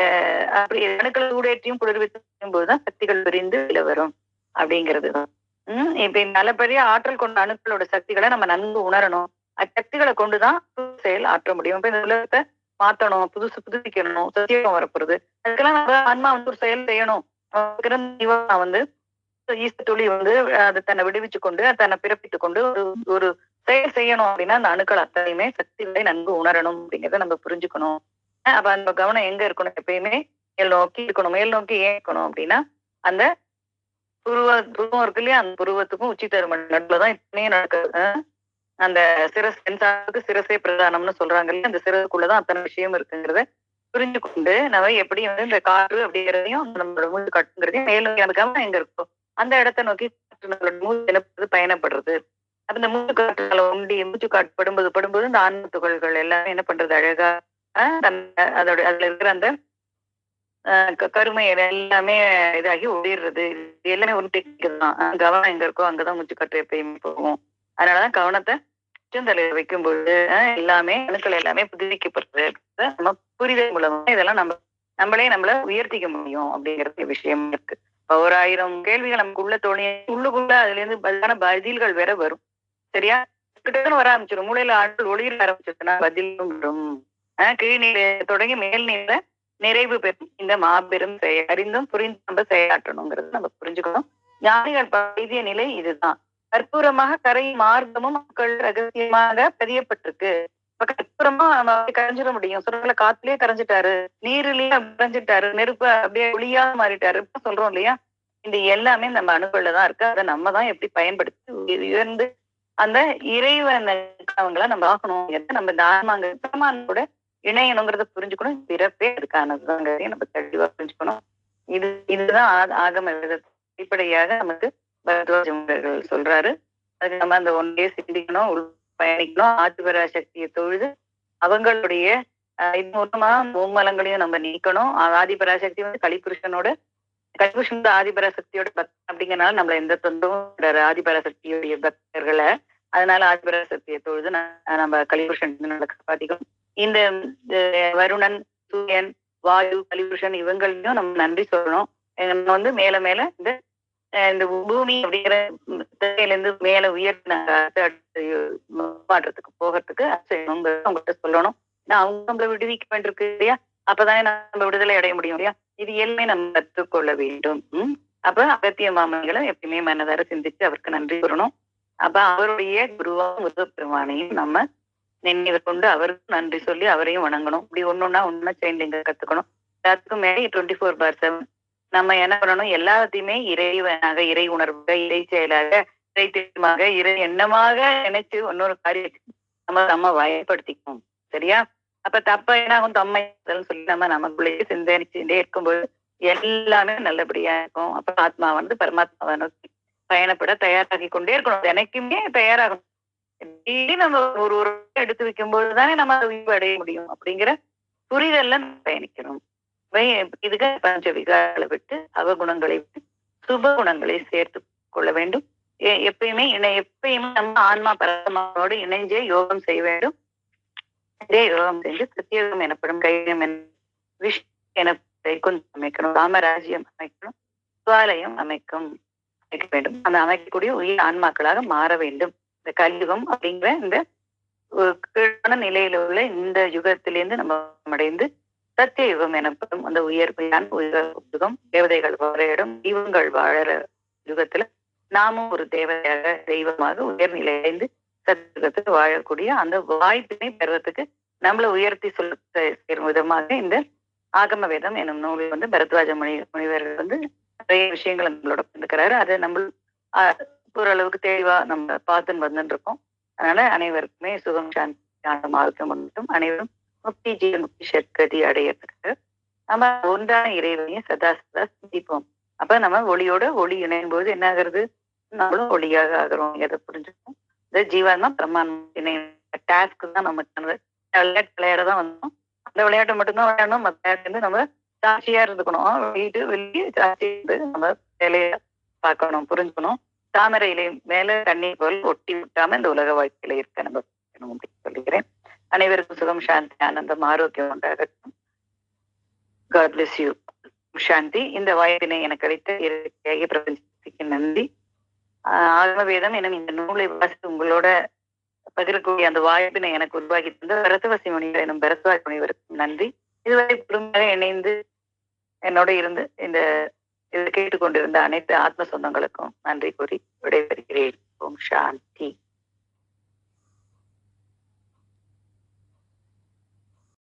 அப்படி அணுக்கள் சூடேற்றியும் குளிர்வித்தும் போதுதான் சக்திகள் விரிந்து வெளில வரும் அப்படிங்கிறதுதான். இப்ப இந்த அளப்பரிய ஆற்றல் கொண்ட அணுக்களோட சக்திகளை நம்ம நன்கு உணரணும். அச்சக்திகளை கொண்டுதான் செயல் ஆற்ற முடியும். இப்ப இந்த உலகத்தை மாத்தணும், புதுப்பிக்கணும், சத்தியம் வரப்போறது, அதுக்கெல்லாம் நம்ம ஆன்மா வந்து ஒரு செயல் செய்யணும். வந்து ஈஸ்வர துளி வந்து அதை தன்னை விடுவிச்சு கொண்டு தன்னை பிறப்பித்துக் கொண்டு ஒரு செயல் செய்யணும் அப்படின்னா அந்த அணுக்கள் அத்தனையுமே சக்திகளை நன்கு உணரணும் அப்படிங்கிறத நம்ம புரிஞ்சுக்கணும். அப்ப அந்த கவனம் எங்க இருக்கணும்? எப்பயுமே மேல் நோக்கி இருக்கணும். மேல் நோக்கி ஏன் இருக்கணும் அப்படின்னா, அந்த புருவம் இருக்கு இல்லையா? அந்த புருவத்துக்கும் உச்சி தருமன் நடுவுலதான் இத்தனையும் நடக்குது. அந்த சிரஸ் சென்சாருக்கு சிரசே பிரதானம்னு சொல்றாங்க இல்லையா? அந்த சிரசுக்குள்ளதான் அத்தனை விஷயம் இருக்குங்கிறத புரிஞ்சு கொண்டு நம்ம எப்படி வந்து இந்த காற்று அப்படிங்கிறதையும் நம்மளோட மூச்சு காட்டுங்கிறதையும் மேல் நோக்கி அந்த கவனம் எங்க இருக்கோ அந்த இடத்தை நோக்கி நம்மளோட மூச்சு என்ன பயணப்படுறது. அப்ப இந்த மூச்சு காற்றுகளை ஒண்டி மூச்சு காற்று படும்போது இந்த ஆன்ம துகள்கள் எல்லாமே என்ன பண்றது அழகா அதோட அதுல இருக்கிற அந்த கருமை எல்லாமே இதாகி ஓடிடுறது. இது எல்லாமே ஒரு டெக்னிக் தான். கவனம் எங்க இருக்கோ அங்கதான் மூச்சு காற்று எப்பயுமே போகும். அதனாலதான் கவனத்தை உச்சந்தலையில வைக்கும்போது எல்லாமே அணுக்கள் எல்லாமே புதுப்பிக்கப்படுறது. நம்ம புரிதல் மூலமா இதெல்லாம் நம்மளே நம்மள உயர்த்திக்க முடியும் அப்படிங்கிறது விஷயம் இருக்கு. இப்ப ஒரு 1000 கேள்விகள் நமக்கு உள்ள தோணி உள்ளுக்குள்ள அதுல இருந்து பதிலான பதில்கள் வேற வரும். சரியா? கிட்ட வர ஆரம்பிச்சிடும். மூளையில ஆட்கள் ஒளிர ஆரம்பிச்சிருச்சுன்னா பதிலும் வரும். கீழ்நீரை தொடங்கி மேல்நீரை நிறைவு பெறும் இந்த மாபெரும் செயல் அறிந்தும் புரிந்து நம்ம செயலாற்றணுங்கிறது நம்ம புரிஞ்சுக்கணும். ஞானிகள் பைதிய நிலை இதுதான். கற்பூரமாக கரை மார்க்கமும் மக்கள் ரகசியமாக பதியப்பட்டிருக்கு. இப்ப கற்பூரமா நம்ம கரைஞ்சிட முடியும். சொல்ல காத்துலயே கரைஞ்சிட்டாரு, நீரிலேயே கரைஞ்சிட்டாரு, நெருப்பு அப்படியே ஒளியா மாறிட்டாரு சொல்றோம் இல்லையா? இந்த எல்லாமே நம்ம அணுக்கள்லதான் இருக்கு. அதை நம்ம தான் எப்படி பயன்படுத்தி உயர்ந்து அந்த இறைவன் அவங்கள நம்ம ஆகணும். நம்ம இந்த ஆன்மாங்கோட இணையணுங்கிறத புரிஞ்சுக்கணும். பிறப்பே அதுக்கானதுதாங்கிறதையும் நம்ம தெளிவா புரிஞ்சுக்கணும். இதுதான் ஆகம அடிப்படையாக நமக்கு பரத்வாஜ முனிவர்கள் சொல்றாரு. அதுக்கு நம்ம அந்த ஒன்றையே சிந்திக்கணும், பயணிக்கணும். ஆதிபரா சக்தியை தொழுது அவங்களுடைய இது மூலமா மும்மலங்களையும் நம்ம நீக்கணும். ஆதிபராசக்தி வந்து கலிபுருஷனோட ஆதிபராசக்தியோட பக்தன் அப்படிங்கறனால நம்மள எந்த தொந்தரவும் ஆதிபராசக்தியுடைய பக்தர்களை. அதனால ஆதிபராசக்தியை தொழுது நம்ம கலிபுருஷன் காப்பாத்திக்கணும். இந்த வருணன், சூரியன், வாயு, கலிபுருஷன் இவங்களையும் நம்ம நன்றி சொல்லணும். வந்து மேல மேல இந்த பூமி அப்படிங்கிற இருந்து மேல உயர்த்தின மாற்றத்துக்கு போகிறதுக்கு அவங்ககிட்ட சொல்லணும். அவங்க நம்மள விடுவிக்க வேண்டியிருக்கு இல்லையா? அப்பதானே நம்ம விடுதலை அடைய முடியும் இல்லையா? இது எல்லாமே நம்ம கற்றுக்கொள்ள வேண்டும். அப்ப அகத்திய மாமன்களை எப்பயுமே மனதார சிந்திச்சு அவருக்கு நன்றி கூறணும். அப்ப அவருடைய குருவா முருகப்பெருமானையும் நம்ம நினைவு கொண்டு அவருக்கும் நன்றி சொல்லி அவரையும் வணங்கணும். இப்படி ஒண்ணுன்னா சேர்ந்து கத்துக்கணும். எல்லாத்துக்கும் மேலே 24/7 நம்ம என்ன பண்ணணும்? எல்லாத்தையுமே இறைவனாக, இறை உணர்வாக, இறை செயலாக, இறை திட்டமாக, இறை எண்ணமாக நினைச்சு இன்னொரு காரியத்துக்கு நம்ம வயப்படுத்திக்கணும். சரியா? அப்ப தப்ப என்ன ஆகும்? தம்மை சொல்லி நம்ம நமக்குள்ளேயே சிந்தனிச்சுட்டே இருக்கும்போது எல்லாமே நல்லபடியா இருக்கும். அப்ப ஆத்மா வந்து பரமாத்மாவை நோக்கி பயணப்பட தயாராகி கொண்டே இருக்கணும். எனக்குமே தயாராகணும். நம்ம ஒரு எடுத்து வைக்கும்போது தானே நம்ம உயிர் அடைய முடியும் அப்படிங்கிற புரிதல்ல பயணிக்கணும். இதுக்கு பஞ்ச விகாரங்களை விட்டு அவகுணங்களை விட்டு சுப குணங்களை சேர்த்து கொள்ள வேண்டும். எப்பயுமே நம்ம ஆன்மா பரமாத்மாவோடு இணைஞ்சே யோகம் செய்ய வேண்டும். இதே யோகம் செஞ்சு பிரத்யேகம் எனப்படும் கையம் அமைக்கணும், ராமராஜ்யம் அமைக்கணும், சுவாலயம் அமைக்க வேண்டும். அந்த அமைக்கக்கூடிய உயிர் ஆன்மாக்களாக மாற வேண்டும். இந்த கலியுகம் அப்படிங்கிற இந்த கீழான நிலையில உள்ள இந்த யுகத்திலிருந்து நம்ம அடைந்து சத்திய யுகம் எனப்படும் அந்த உயர்வையான யுகம், தேவதைகள் வாழ இடம், தெய்வங்கள் வாழற யுகத்துல நாமும் ஒரு தேவதையாக தெய்வமாக உயர்நிலை அடைந்து சத்தியுகத்துக்கு வாழக்கூடிய அந்த வாய்ப்பினை பெறுவதற்கு நம்மளை உயர்த்தி சேரும் விதமாக இந்த ஆகம வேதம் என்னும் நூலில் வந்து பரத்வாஜ முனிவர்கள் வந்து நிறைய விஷயங்களை நம்மளோட பகிர்ந்துக்கிறாரு. அதை நம்ம ஓரளவுக்கு தெளிவா நம்ம பார்த்துன்னு வந்துட்டு இருக்கோம். அதனால அனைவருக்குமே சுகம், சாந்தி, ஆனந்தம், ஆரோக்கியம் மட்டும் அனைவரும் முக்தி, ஜீவன் முக்தி, சத்கதி அடையறதுக்கு நம்ம ஒன்றான இறைவனையும் சதா சிந்திப்போம். அப்ப நம்ம ஒளியோட ஒளி இணையும் போது என்ன ஆகுறது? நம்மளும் ஒளியாக ஆகிறோம். எதை புரிஞ்சுக்கணும்? இந்த ஜீவாத்மா பிரம்மாண்ட டாஸ்க் தான் நமக்கு விளையாடதான் வந்தோம். அந்த விளையாட்டை மட்டும்தான் விளையாடணும். மற்ற விளையாட்டு நம்ம சாட்சியா இருந்துக்கணும். வெளியே சாட்சி இருந்து நம்ம வேலையை பார்க்கணும், புரிஞ்சுக்கணும். தாமரை இலை மேல தண்ணீர் போல் ஒட்டி விட்டாம இந்த உலக வாழ்க்கையில இருக்க நம்ம அப்படின்னு சொல்லிக்கிறேன். அனைவருக்கும் சுகம், சாந்தி, ஆனந்தம், ஆரோக்கியம் உண்டாகட்டும். God bless you. சாந்தி. இந்த வாய்ப்பினை எனக்கு அளித்த இயற்கையாகிய பிரபஞ்சத்துக்கு நன்றி. ஆகமவேதம் எனும் இந்த நூலை வாசித்து உங்களோட பகிரக்கூடிய அந்த வாய்ப்பினை எனக்கு உருவாக்கி தந்த பரத்வாஜ முனிவர் எனும் பரத்வாஜ முனிவருக்கும் நன்றி. இதுவரை பொறுமையாக இணைந்து என்னோட இருந்து இந்த இதை கேட்டுக்கொண்டிருந்த அனைத்து ஆத்ம சொந்தங்களுக்கும் நன்றி கூறி விடைபெறுகிறேன். ஓம் சாந்தி.